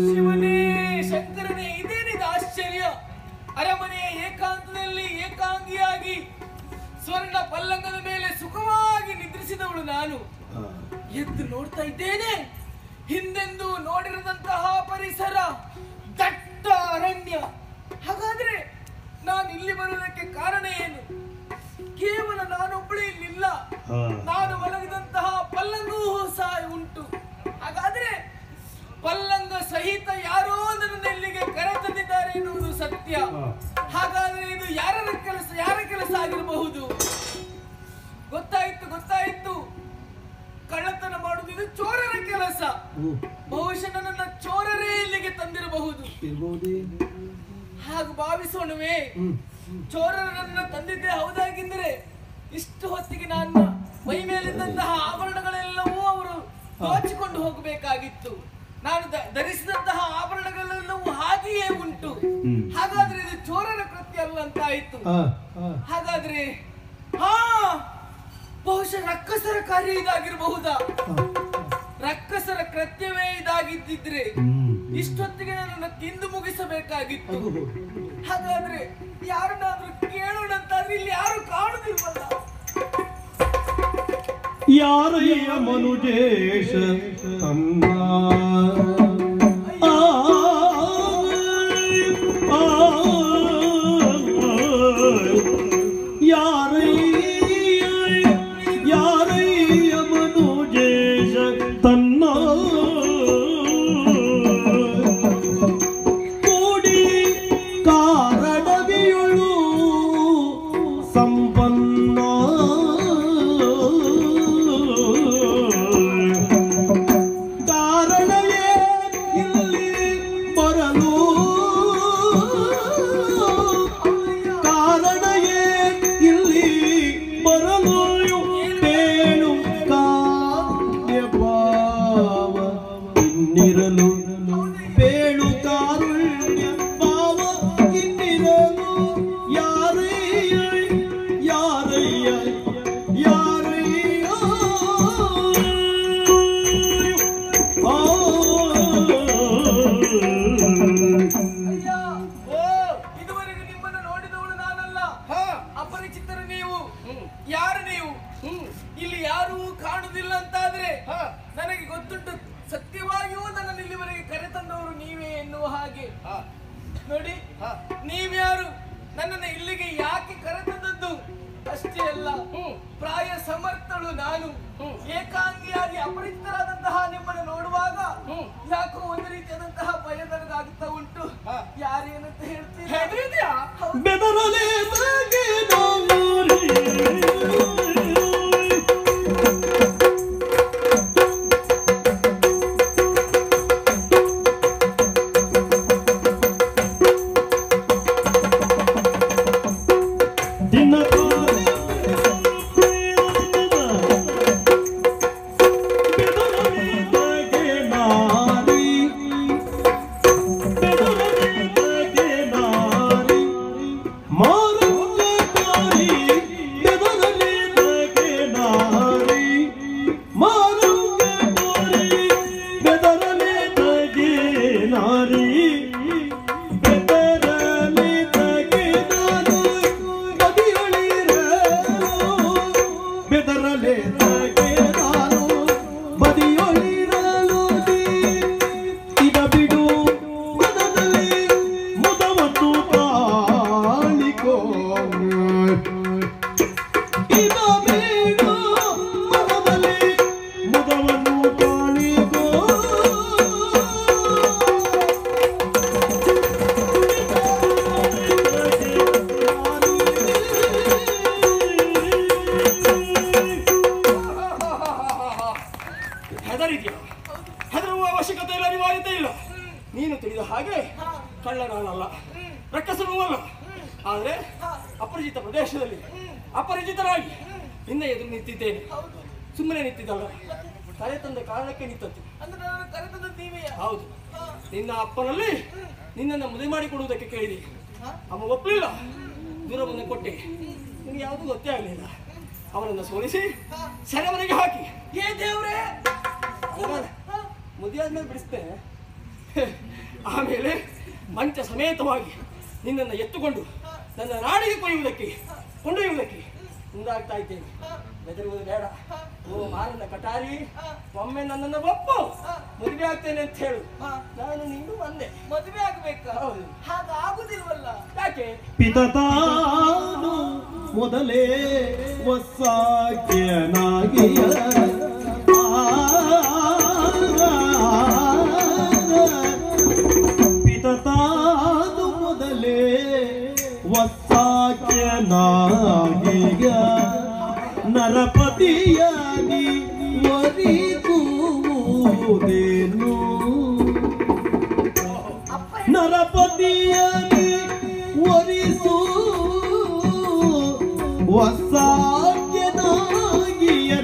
Speaker 2: ಶಿವನೇ ಶಂಕರನೇ, ಇದೇನಿದು ಆಶ್ಚರ್ಯ? ಅರಮನೆಯ ಏಕಾಂತದಲ್ಲಿ ಏಕಾಂಗಿಯಾಗಿ ಸ್ವರ್ಣ ಪಲ್ಲಂಗದ ಮೇಲೆ ಸುಖವಾಗಿ ನಿದ್ರಿಸಿದವಳು ನಾನು. ಎದ್ದು ನೋಡ್ತಾ ಇದ್ದೇನೆ, ಹಿಂದೆಂದೂ ನೋಡಿರದಂತಹ ಪರಿಸರ, ದಟ್ಟ ಅರಣ್ಯ. ಹಾಗಾದ್ರೆ ನಾನು ಇಲ್ಲಿ ಬರುವುದಕ್ಕೆ ಕಾರಣ ಏನು? ಕೇವಲ ನಾನೊಬ್ಬಳೇ ಇಲ್ಲಿಲ್ಲ, ನಾನು ಮಲಗಿದಂತಹ ಪಲ್ಲಂಗೂ ಸಹ ಉಂಟು. ಹಾಗಾದ್ರೆ ಪಲ್ಲಂಗ ಸಹಿತ ಯಾರೋ ನನ್ನನ್ನು ಇಲ್ಲಿಗೆ ಕರೆತಂದಿದ್ದಾರೆ ಎನ್ನುವುದು ಸತ್ಯ. ಹಾಗಾದ್ರೆ ಇದು ಯಾರ ಕೆಲಸ ಆಗಿರಬಹುದು? ಗೊತ್ತಾಯಿತು. ಕಳ್ಳತನ ಮಾಡುವುದು ಇದು ಚೋರರ ಕೆಲಸ. ಬಹುಶಃ ನನ್ನ ಚೋರರೇ ಇಲ್ಲಿಗೆ ತಂದಿರಬಹುದು. ಹಾಗೆ ಭಾವಿಸೋಣವೇ? ಚೋರರನ್ನ ತಂದಿದ್ದೆ ಹೌದಾಗಿದ್ದರೆ ಇಷ್ಟು ಹೊತ್ತಿಗೆ ನನ್ನ ಮೈ ಮೇಲಿದ್ದಂತಹ ಆಭರಣಗಳೆಲ್ಲವೂ ಅವರು ದೋಚಿಕೊಂಡು ಹೋಗಬೇಕಾಗಿತ್ತು. ನಾನು ಧರಿಸಿದಂತಹ ಆಭರಣಗಳೆಲ್ಲವೂ ಹಾಗೆಯೇ ಉಂಟು. ಹಾಗಾದ್ರೆ ಇದು ಚೋರರ ಕೃತ್ಯ ಅಲ್ಲ ಅಂತ ಆಯ್ತು. ಹಾಗಾದ್ರೆ ಬಹುಶಃ ರಕ್ಕಸರ ಕಾರ್ಯ ಇದಾಗಿರಬಹುದಾ? ರಕ್ಕಸರ ಕೃತ್ಯವೇ ಇದಾಗಿದ್ದಿದ್ರೆ ಇಷ್ಟೊತ್ತಿಗೆ ನನ್ನನ್ನು ತಿಂದು ಮುಗಿಸಬೇಕಾಗಿತ್ತು. ಹಾಗಾದ್ರೆ ಯಾರನ್ನಾದ್ರೂ ಕೇಳೋಣ ಅಂತಾದ್ರೆ ಇಲ್ಲಿ ಯಾರು ಕಾಣುದಿಲ್ವಲ್ಲ.
Speaker 1: ಯಾರಯ್ಯ ಮನುಜೇಶ ತನ್ನ ಯಾರಯ್ಯ ಮನುಜೇಶ ತನ್ನ ಕೂಡಿ ಕಾರಡವಿಯುಳು ಸಂಪನ್ನ ಕಾರಣವೇ ಇಲ್ಲಿ ಬರಲು ಕಾರಣವೇ ಇಲ್ಲಿ ಬರಲು ಬೇಳು ಕಾವ್ಯ ಭಾವ ಇನ್ನಿರಲು ಬೇಳು ಕಾರುಣ್ಯ ಭಾವ ಇನ್ನಿರಲು ಯಾರಯ್ಯ ಯಾರಯ್ಯ ಯಾರಯ್ಯ
Speaker 2: ಇದುವರೆಗೆ ನಿಮ್ಮನ್ನು ನೋಡಿದವಳು ನಾನಲ್ಲ, ಅಪರಿಚಿತರು ನೀವು. ಯಾರು ನೀವು? ಇಲ್ಲಿ ಯಾರೂ ಕಾಣುವುದಿಲ್ಲ ಅಂತಾದ್ರೆ ನನಗೆ ಗೊತ್ತುಂಟು, ಸತ್ಯವಾಗಿಯೂ ನನ್ನನ್ನು ಇಲ್ಲಿವರೆಗೆ ಕರೆತಂದವರು ನೀವೇ ಎನ್ನುವ ಹಾಗೆ. ನೋಡಿ, ನೀವ್ಯಾರು? ನನ್ನನ್ನು ಇಲ್ಲಿಗೆ ಯಾಕೆ ಕರೆತಂದದ್ದು?
Speaker 3: ಅಷ್ಟೇ ಅಲ್ಲ, ಪ್ರಾಯ ಸಮರ್ಥಳು ನಾನು. ಏಕಾಂಗಿಯಾಗಿ ಅಪರಿಚಿತರಾದಂತಹ ನಿಮ್ಮನ್ನು ನೋಡುವಾಗ ಯಾಕೋ ಒಂದು ರೀತಿಯಾದಂತಹ ಭಯ ನನಗಾಗುತ್ತಾ ಉಂಟು. ಯಾರೇನಂತ ಹೇಳ್ತೀರಾ?
Speaker 1: ಬೆದರಲೇ
Speaker 2: ಹೆದರುವ ಅವಶ್ಯಕತೆ ಇಲ್ಲ, ಅನಿವಾರ್ಯತೆ ಇಲ್ಲ. ನೀನು ತಿಳಿದ ಹಾಗೆ ಕಳ್ಳನಾನಲ್ಲ, ರಕ್ಕಸನೂ ಅಲ್ಲ. ಆದ್ರೆ ಅಪರಿಚಿತ ಪ್ರದೇಶದಲ್ಲಿ ಅಪರಿಚಿತರಾಗಿ ನಿನ್ನ ಎದುರು ನಿಂತಿದ್ದೇನೆ. ಸುಮ್ಮನೆ ನಿಂತಿದ್ದಲ್ಲ, ಕರೆ ತಂದ ಕಾರಣಕ್ಕೆ ನಿಂತದ್ದು. ಹೌದು, ನಿನ್ನ ಅಪ್ಪನಲ್ಲಿ ನಿನ್ನನ್ನು ಮದುವೆ ಮಾಡಿಕೊಡುವುದಕ್ಕೆ ಕೇಳಿದೆ. ಅಮ್ಮ ಒಪ್ಪಲಿಲ್ಲ, ದೂರವನ್ನು ಕೊಟ್ಟೆ. ನಿನಗೆ ಯಾವುದೂ ಗೊತ್ತೇ ಆಗಲಿಲ್ಲ. ಅವನನ್ನು ಸೋಲಿಸಿ ಸೆರೆಮನೆಗೆ ಹಾಕಿ ದೇವ್ರೆ ಮದುವೆ ಆದ್ಮೇಲೆ ಬಿಡಿಸ್ತೇನೆ. ಆಮೇಲೆ ಮಂಚ ಸಮೇತವಾಗಿ ನಿನ್ನನ್ನು ಎತ್ತುಕೊಂಡು ನನ್ನ ನಾಡಿಗೆ ಕೊಂಡೊಯ್ಯುವುದಕ್ಕೆ ಮುಂದಾಗ್ತಾ ಇದ್ದೇನೆ. ಬೆದರುವುದು ಬೇಡ. ಓ ಮಾರನ ಕಟಾರಿ, ಒಮ್ಮೆ ನನ್ನನ್ನು ಒಪ್ಪು, ಮದುವೆ ಆಗ್ತೇನೆ ಅಂತ ಹೇಳು. ನಾನು ನೀನು ಒಂದೇ.
Speaker 3: ಮದುವೆ ಆಗ್ಬೇಕಾ? ಹಾಗಾಗುದಿಲ್ವಲ್ಲ.
Speaker 2: ಯಾಕೆ?
Speaker 1: ಪಿತತಾನು ಮೊದಲೇ ವಸಾಕ್ಯನಾಗಿಯ ಪಿತತಾನು ಮೊದಲೇ ವಸಾಕ್ಯನಾಗಿಯ ನರಪತಿಯಾಗಿ ಒರಿಗುವುದೇನು? ನರಪತಿಯಾಗಿ ಒರಿಸು ವಸಾಕ್ಯನಾಗಿಯ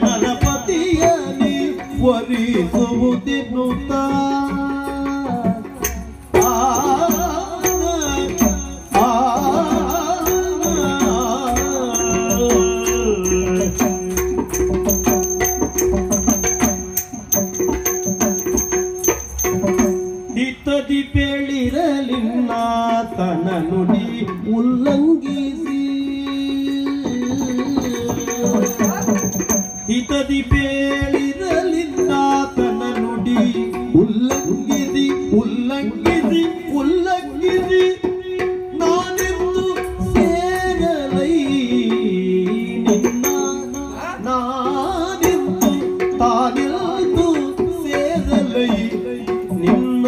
Speaker 1: ನರಪತಿಯಾಗಿ ಒರಿಸುವುದೆನ್ನುತ್ತ ಹಿತದಿ ಬೆಳಿರಲಿನ್ನಾತನ ನುಡಿ ಉಲ್ಲಂಘಿಸಿ, ಹಿತದಿ ಬೇಳಿರಲಿನ್ನಾತನ ನುಡಿ ಉಲ್ಲಂಘಿಸಿ ಉಲ್ಲಂಘಿಸಿ ಉಲ್ಲಂಘಿಸಿ ನಾನೆಂದು ಸೇರಲೈ ನಿನ್ನ, ನಾನೆಂದು ತಾನೆಂದು ಸೇರಲೈ ನಿನ್ನ.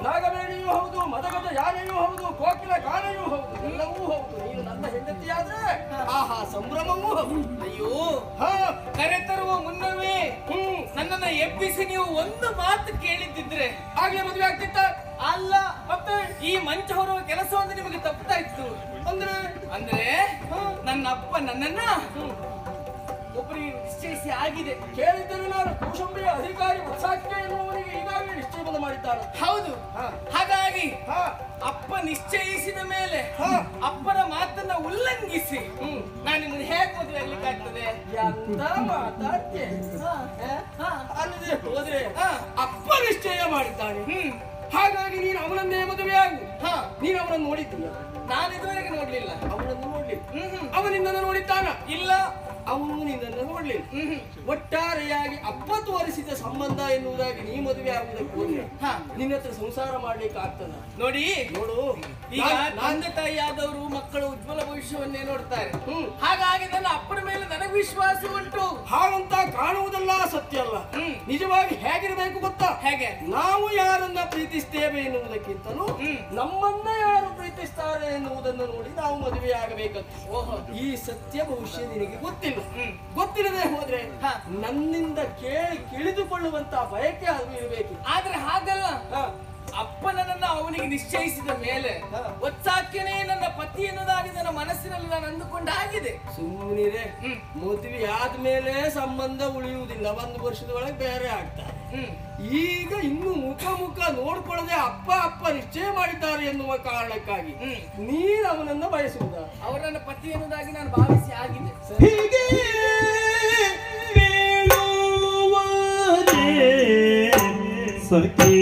Speaker 2: ನಾಗವೇಣಿಯೂ ಹೌದು, ಮದಗಜ ಯಾನೆಯೂ ಹೌದು, ಕೋಕಿಲ ಗಾನವೂ ಹೌದು, ಎಲ್ಲವೂ ಹೌದು. ನೀನು ನನ್ನ ಹೆಂಡತಿಯಾದ್ರೆ ಆಹಾ ಸಂಭ್ರಮವೂ ಹೌದು.
Speaker 3: ಅಯ್ಯೋ ಕರೆತರುವ ಮುನ್ನವೇ ನನ್ನನ್ನ ಎಬ್ಬಿಸಿ ನೀವು ಒಂದು ಮಾತು ಕೇಳಿದ್ದಿದ್ರೆ
Speaker 2: ಆಗ್ಲೇ ಮದುವೆ ಆಗ್ತಿತ್ತ.
Speaker 3: ಅಲ್ಲ, ಮತ್ತೆ ಈ ಮಂಚ ಹೊರುವ ಕೆಲಸವನ್ನು ನಿಮಗೆ ತಪ್ಪುತ್ತಾ ಇತ್ತು. ಅಂದ್ರೆ ನನ್ನ ಅಪ್ಪ ನನ್ನನ್ನ ಒಬ್ಬರಿಗೆ ನಿಶ್ಚಯಿಸಿ ಆಗಿದೆ.
Speaker 2: ಕೇಳಿದ್ದರೆ ನಾನು ಕೌಶಂಬಿಯ ಅಧಿಕಾರಿ ವಸಾಕೆ ಎನ್ನುವವನಿಗೆ ಈಗಾಗಲೇ ನಿಶ್ಚಯ ಮಾಡಿದ್ದಾನೆ.
Speaker 3: ಹೌದು, ಹಾಗಾಗಿ ಅಪ್ಪ ನಿಶ್ಚಯಿಸಿದ ಮೇಲೆ ಅಪ್ಪನ ಮಾತನ್ನ ಉಲ್ಲಂಘಿಸಿ ನಾನು ನಿಮ್ಮನ್ನು ಹೇಗೆ ಮದುವೆ ಆಗ್ಲಿಕ್ಕಾಗ್ತದೆ?
Speaker 2: ಎಂತ ಮಾತಾಡ್ತೆ ಅಲ್ಲದೆ ಹೋದ್ರೆ ಅಪ್ಪ ನಿಶ್ಚಯ ಮಾಡಿದ್ದಾನೆ. ಹಾಗಾಗಿ ನೀನು ಅವನನ್ನೇ ಮದುವೆ ಆಗು. ನೀನು ಅವನನ್ನು ನೋಡಿದ್ದೀಯ?
Speaker 3: ನಾನು ಇದುವರೆಗೆ ನೋಡ್ಲಿಲ್ಲ.
Speaker 2: ಅವನನ್ನು ನೋಡ್ಲಿಲ್ಲ. ಅವನಿಂದ ನೋಡಿದ್ದಾನ?
Speaker 3: ಇಲ್ಲ.
Speaker 2: ಅವನು ನಿನ್ನನ್ನು ನೋಡ್ಲಿಲ್ಲ. ಒಟ್ಟಾರೆಯಾಗಿ ಅಪ್ಪ ತೋರಿಸಿದ ಸಂಬಂಧ ಎನ್ನುವುದಾಗಿ ನೀ ಮದುವೆ ಆಗುವುದಕ್ಕೆ ಹೋದ್ರೆ ನಿನ್ನ ಹತ್ರ ಸಂಸಾರ ಮಾಡ್ಲಿಕ್ಕೆ ಆಗ್ತದ?
Speaker 3: ನೋಡು, ಈಗ ತಂದೆ ತಾಯಿಯಾದವರು ಮಕ್ಕಳು ಉಜ್ವಲ ಭವಿಷ್ಯವನ್ನೇ ನೋಡ್ತಾರೆ. ಹಾಗಾಗಿ ನನ್ನ ಅಪ್ಪನ ಮೇಲೆ ನನಗೆ ವಿಶ್ವಾಸ ಉಂಟು.
Speaker 2: ಹಾಗಂತ ಕಾಣುವುದಲ್ಲ, ಸತ್ಯ ಅಲ್ಲ. ನಿಜವಾಗಿ ಹೇಗಿರಬೇಕು ಗೊತ್ತಾ?
Speaker 3: ಹೇಗೆ?
Speaker 2: ನಾವು ಯಾರನ್ನ ಪ್ರೀತಿಸ್ತೇವೆ ಎನ್ನುವುದಕ್ಕಿಂತಲೂ ನಮ್ಮನ್ನ ಯಾರು ಪ್ರೀತಿಸ್ತಾರೆ ಎನ್ನುವುದನ್ನು ನೋಡಿ ನಾವು ಮದುವೆ ಆಗಬೇಕಂತ.
Speaker 3: ಓಹೋ,
Speaker 2: ಈ ಸತ್ಯ ಭವಿಷ್ಯ ನಿನಗೆ ಗೊತ್ತಿಲ್ಲ. ಗೊತ್ತಿಲ್ಲದೆ ಹೋದ್ರೆ ನನ್ನಿಂದ ಕೇಳಿ ತಿಳಿದುಕೊಳ್ಳುವಂತ ಬಯಕೆ ಅದು ಇರಬೇಕು.
Speaker 3: ಆದ್ರೆ ಹಾಗಲ್ಲ, ಅಪ್ಪ ನನ್ನನ್ನ ಅವನಿಗೆ ನಿಶ್ಚಯಿಸಿದ ಮೇಲೆ ಒಚ್ಚಾಕ್ಯನೇ ನನ್ನ ಪತಿ ಎನ್ನುವುದಾಗಿ ನನ್ನ ಮನಸ್ಸಿನಲ್ಲಿ ನಾನು ಅಂದುಕೊಂಡಾಗಿದೆ.
Speaker 2: ಸುಮ್ಮನಿದೆ. ಮದುವೆ ಆದ್ಮೇಲೆ ಸಂಬಂಧ ಉಳಿಯುವುದಿಲ್ಲ, 1 ವರ್ಷದ ಒಳಗೆ ಬೇರೆ ಆಗ್ತಾರೆ. ಈಗ ಇನ್ನು ಮುಖ ನೋಡ್ಕೊಳ್ಳದೆ ಅಪ್ಪ ನಿಶ್ಚಯ ಮಾಡಿದ್ದಾರೆ ಎನ್ನುವ ಕಾರಣಕ್ಕಾಗಿ ನೀನು ಅವನನ್ನ ಬಯಸುವುದ?
Speaker 3: ಅವರ ನನ್ನ ಪತಿ ಎನ್ನುವುದಾಗಿ ನಾನು ಭಾವಿಸಿ ಆಗಿದೆ.
Speaker 1: ಹೀಗೆ ಸಖಿ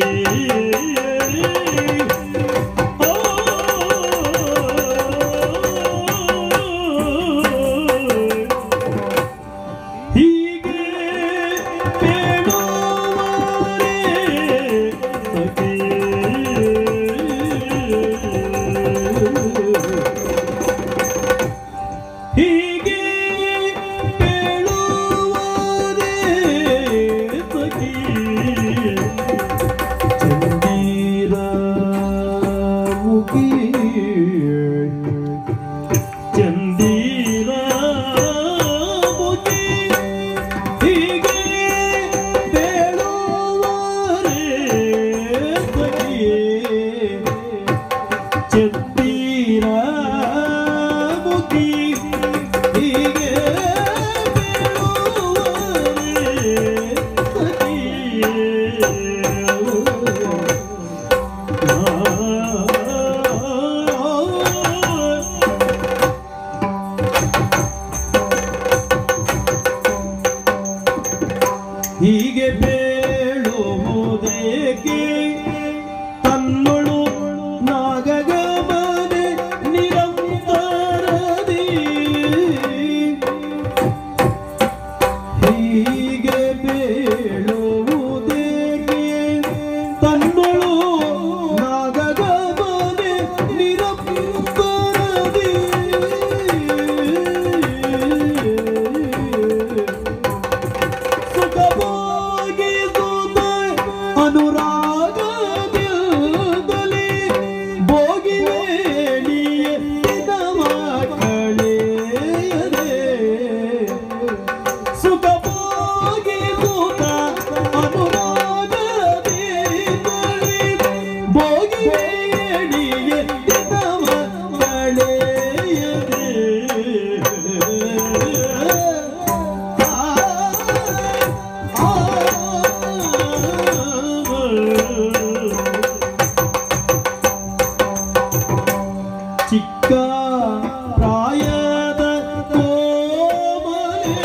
Speaker 1: ಹೀಗೆ ಬೇಳುವುದೇಕೆ ತನ್ನೊಳು ನಾಗಗಮನೆ ನಿರಂತರದಿ ಹೀಗೆ ಬೇಳುವುದೇಕೆ ತನ್ನೊಳು ನಾಗಗಮನೆ ನಿರಂತರದಿ ಅನುರಾಗದಲ್ಲಿ ಭೋಗಿವೇಣಿಯೇ ದಿನವ ಕಳೆಯದೆ ಸುಖ ಭೋಗಿಸುತ್ತ ಅನುರಾಗದಲ್ಲಿ ಭೋಗಿವೇಣಿಯೇ ದಿನವ ಕಳೆಯದೆ ಚಿಕ್ಕ ಪ್ರಾಯದ ಕೋಮಲೆ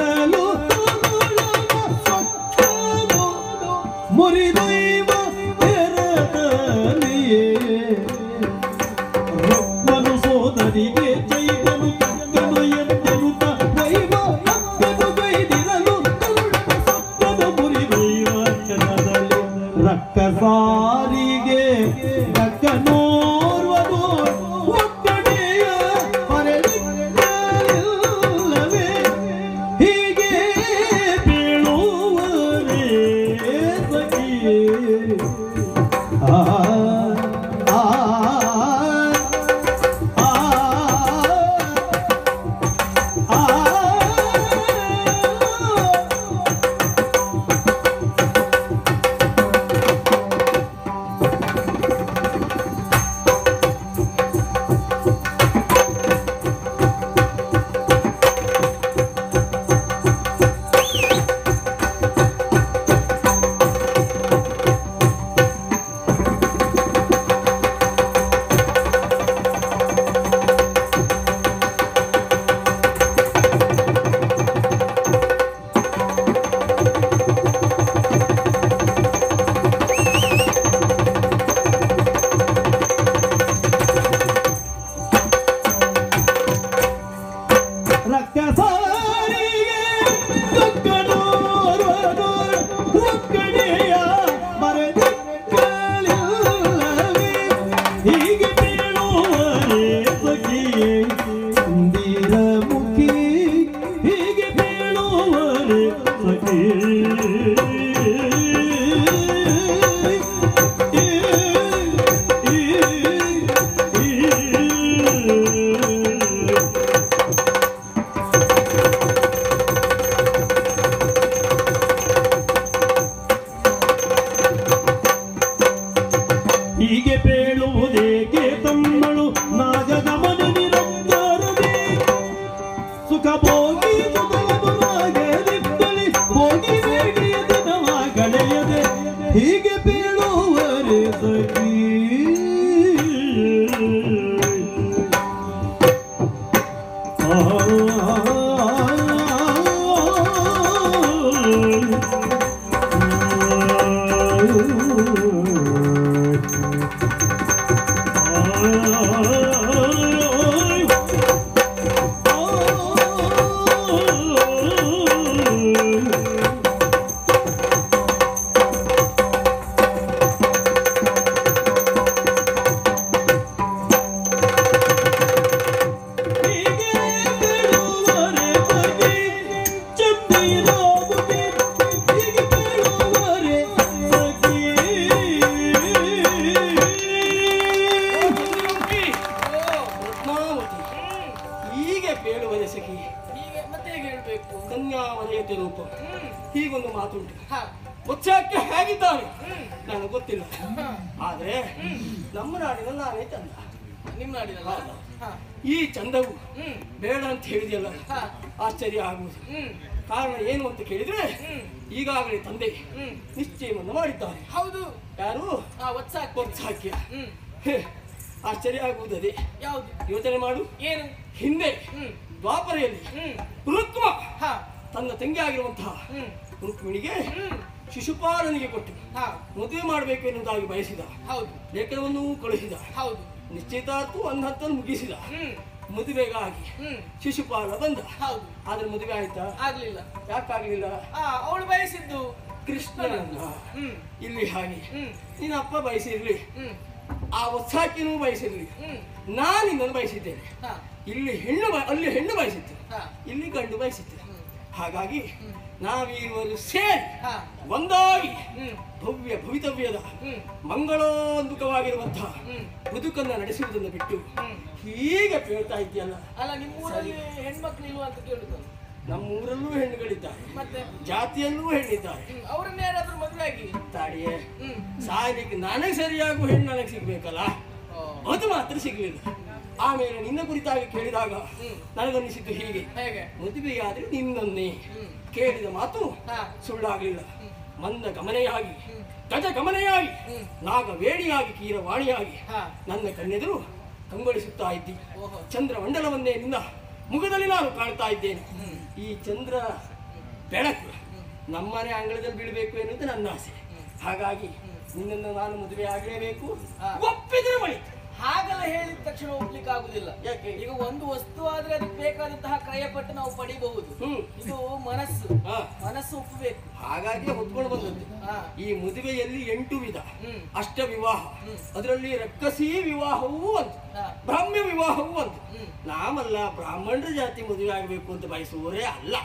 Speaker 1: ಬೆಳಗಲು ಮುರಿದೈವ ಬೆರದಲಿಯೇ ರೊಕ್ಕನು ಸೋದರಿಗೆ ಜೈವನು ತಕ್ಕನು ಎಂದೆನುತ ದೈವ ರಕ್ಕನು ಗೈದಿರಲು ಸಪ್ಪದ ಮುರಿದೈವ ಕ್ಷಣದಲ್ಲಿ ರಕ್ಕಸಾರಿಗೆ ರಕ್ಕನೋರ್ವನು ಒಕ್ಕಡೆಯ ಪರಲಿಲ್ಲವೇ ಹೀಗೆ ಬೀಳುವರೇ ಸಖಿಯೇ ಆ ಆ ಹೀಗೆ ಬೇಳುವುದೇಕೆ ತಮ್ಮಳು ನಾಗದಮನ ನಿರಂತರವೇ ಸುಖ ಭೋಗಿ ಸುಖವನಾಗದಿದ್ದಲಿ ಭೋಗಿ ಬೇಡಿಯ ದಿನವ ಗಳೆಯದೆ ಹೀಗೆ ಬೇಳುವರೆ ಸಖಿ ಕನ್ಯಾವಲಯತೆ ರೂಪ ಹೀಗೊಂದು ಮಾತುಂಟು ಉತ್ಸಾಹಕ್ಕೆ ಹೇಗಿದ್ದಾನೆ ನನಗೆ ಗೊತ್ತಿಲ್ಲ ಆದ್ರೆ ನಮ್ಮ ನಾಡಿನ ನಾನೇ ಚಂದ
Speaker 3: ನಿಮ್ಮ ನಾಡಿನಲ್ಲ
Speaker 1: ಈ ಚಂದವು ಬೇಡ ಅಂತ ಹೇಳಿದೆಯಲ್ಲ ಆಶ್ಚರ್ಯ ಆಗುವುದು ಕಾರಣ ಏನು ಅಂತ ಕೇಳಿದ್ರೆ ಈಗಾಗಲೇ ತಂದೆ ನಿಶ್ಚಯವನ್ನು ಮಾಡಿದ್ದಾರೆ
Speaker 3: ಹೌದು
Speaker 1: ಯಾರು ಉತ್ಸಾಹಕ್ಕೆ ಆಶ್ಚರ್ಯ ಆಗುವುದೇ
Speaker 3: ಯಾವುದು
Speaker 1: ಯೋಚನೆ ಮಾಡು
Speaker 3: ಏನು
Speaker 1: ಹಿಂದೆ ದ್ವಾಪರೆಯಲ್ಲಿ ರುಕ್ಮ ತನ್ನ ತಂಗಿ ಆಗಿರುವಂತಹ ರುಕ್ಮಿಣಿಗೆ ಶಿಶುಪಾಲನಿಗೆ ಕೊಟ್ಟು ಮದುವೆ ಮಾಡಬೇಕು ಎನ್ನುವುದಾಗಿ ಬಯಸಿದ
Speaker 3: ಹೌದು
Speaker 1: ಲೇಖನವನ್ನು ಕಳುಹಿಸಿದ
Speaker 3: ಹೌದು
Speaker 1: ನಿಶ್ಚಿತಾರ್ಥ ಒಂದು ಹಂತ ಮುಗಿಸಿದ ಮದುವೆಗಾಗಿ ಶಿಶುಪಾಲ ಬಂದ
Speaker 3: ಹೌದು
Speaker 1: ಆದ್ರೆ ಮದುವೆ ಆಯ್ತಾ
Speaker 3: ಆಗ್ಲಿಲ್ಲ
Speaker 1: ಯಾಕಾಗ್ಲಿಲ್ಲ
Speaker 3: ಅವಳು ಬಯಸಿದ್ದು
Speaker 1: ಕೃಷ್ಣನನ್ನ ಇಲ್ಲಿ ಹಾಗೆ ನಿನ್ನ ಅಪ್ಪ ಬಯಸಿರ್ಲಿ ಆ ಉತ್ಸಾಹಕ್ಕಿನೂ ಬಯಸಿರ್ಲಿ ನಾನು ನಿನ್ನನ್ನು ಬಯಸಿದ್ದೇನೆ ಇಲ್ಲಿ ಅಲ್ಲಿ ಹೆಣ್ಣು ಬಯಸಿತ್ತು ಇಲ್ಲಿ ಗಂಡು ಬಯಸಿತ್ತು ಹಾಗಾಗಿ ನಾವೀರುವರು ಸೇರಿ ಒಂದಾಗಿ ಭವ್ಯ ಭವಿತವ್ಯದ ಮಂಗಳೋನ್ಮುಖವಾಗಿರುವಂತಹ ಬದುಕನ್ನ ನಡೆಸುವುದನ್ನು ಬಿಟ್ಟು ಹೀಗೆ ಹೇಳ್ತಾ ಇದೆಯಲ್ಲ.
Speaker 3: ಅಲ್ಲ ನಿಮ್ಮೂರಲ್ಲಿ ಹೆಣ್ಮಕ್ಳು ಇಲ್ವಾ ಅಂತ ಕೇಳುದು.
Speaker 1: ನಮ್ಮೂರಲ್ಲೂ ಹೆಣ್ಣುಗಳಿದ್ದಾರೆ,
Speaker 3: ಮತ್ತೆ
Speaker 1: ಜಾತಿಯಲ್ಲೂ ಹೆಣ್ಣಿದ್ದಾರೆ.
Speaker 3: ಅವ್ರನ್ನ ಯಾರಾದ್ರೂ ಮದುವೆ ಆಗಿ
Speaker 1: ತಾಡಿಯೇ ಸಾಯಲಿಕ್ಕೆ ನನಗೆ ಸರಿಯಾಗುವ ಹೆಣ್ಣು ನನಗೆ ಸಿಗ್ಬೇಕಲ್ಲ, ಅದು ಮಾತ್ರ ಸಿಗ್ಲಿಲ್ಲ. ಆಮೇಲೆ ನಿನ್ನ ಕುರಿತಾಗಿ ಕೇಳಿದಾಗ ನನಗನ್ನಿಸಿದ್ದು ಹೀಗೆ, ಮದುವೆಯಾದ್ರೆ ನಿನ್ನನ್ನೇ ಕೇಳಿದ ಮಾತು ಸುಳ್ಳಾಗಲಿಲ್ಲ. ಮಂದ ಗಮನೆಯಾಗಿ ಗಜ ಗಮನೆಯಾಗಿ ನಾಗವೇಣಿಯಾಗಿ ಕೀರವಾಣಿಯಾಗಿ ನನ್ನ ಕಣ್ಣೆದುರು ಕಂಗೊಳಿಸುತ್ತಾ ಇದ್ದಿ. ಚಂದ್ರ ಮಂಡಲವನ್ನೇ ನಿನ್ನ ಮುಖದಲ್ಲಿ ನಾನು ಕಾಣ್ತಾ ಇದ್ದೇನೆ. ಈ ಚಂದ್ರ ಬೆಳಕು ನಮ್ಮನೆ ಅಂಗಳದಲ್ಲಿ ಬೀಳಬೇಕು ಎನ್ನುವುದು ನನ್ನ ಆಸೆ. ಹಾಗಾಗಿ ನಿನ್ನನ್ನು ನಾನು ಮದುವೆ ಆಗಲೇಬೇಕು. ಒಪ್ಪಿದ್ರೆ ಮಳಿ.
Speaker 3: ಹಾಗೆಲ್ಲ ಹೇಳಿದ ತಕ್ಷಣ ಒಪ್ಲಿಕ್ಕೆ ಆಗುದಿಲ್ಲ.
Speaker 1: ಯಾಕೆ?
Speaker 3: ಈಗ ಒಂದು ವಸ್ತು ಆದ್ರೆ ಅದಕ್ಕೆ ಬೇಕಾದಂತಹ ಕ್ರಯಪಟ್ಟು ನಾವು ಪಡಿಬಹುದು. ಇದು ಮನಸ್ಸು ಒಪ್ಪಬೇಕು.
Speaker 1: ಹಾಗಾಗಿ ಹೊತ್ಕೊಂಡು ಬಂದದ್ದು. ಈ ಮದುವೆಯಲ್ಲಿ 8 ವಿಧ. ಅಷ್ಟ ವಿವಾಹ, ಅದರಲ್ಲಿ ರಕ್ಕಸಿ ವಿವಾಹವೂ ಅಂತ, ಬ್ರಾಹ್ಮ್ಯ ವಿವಾಹವೂ ಅಂತ. ನಾಮಲ್ಲ ಬ್ರಾಹ್ಮಣರ ಜಾತಿ ಮದುವೆ ಆಗಬೇಕು ಅಂತ ಬಯಸುವವರೇ ಅಲ್ಲ.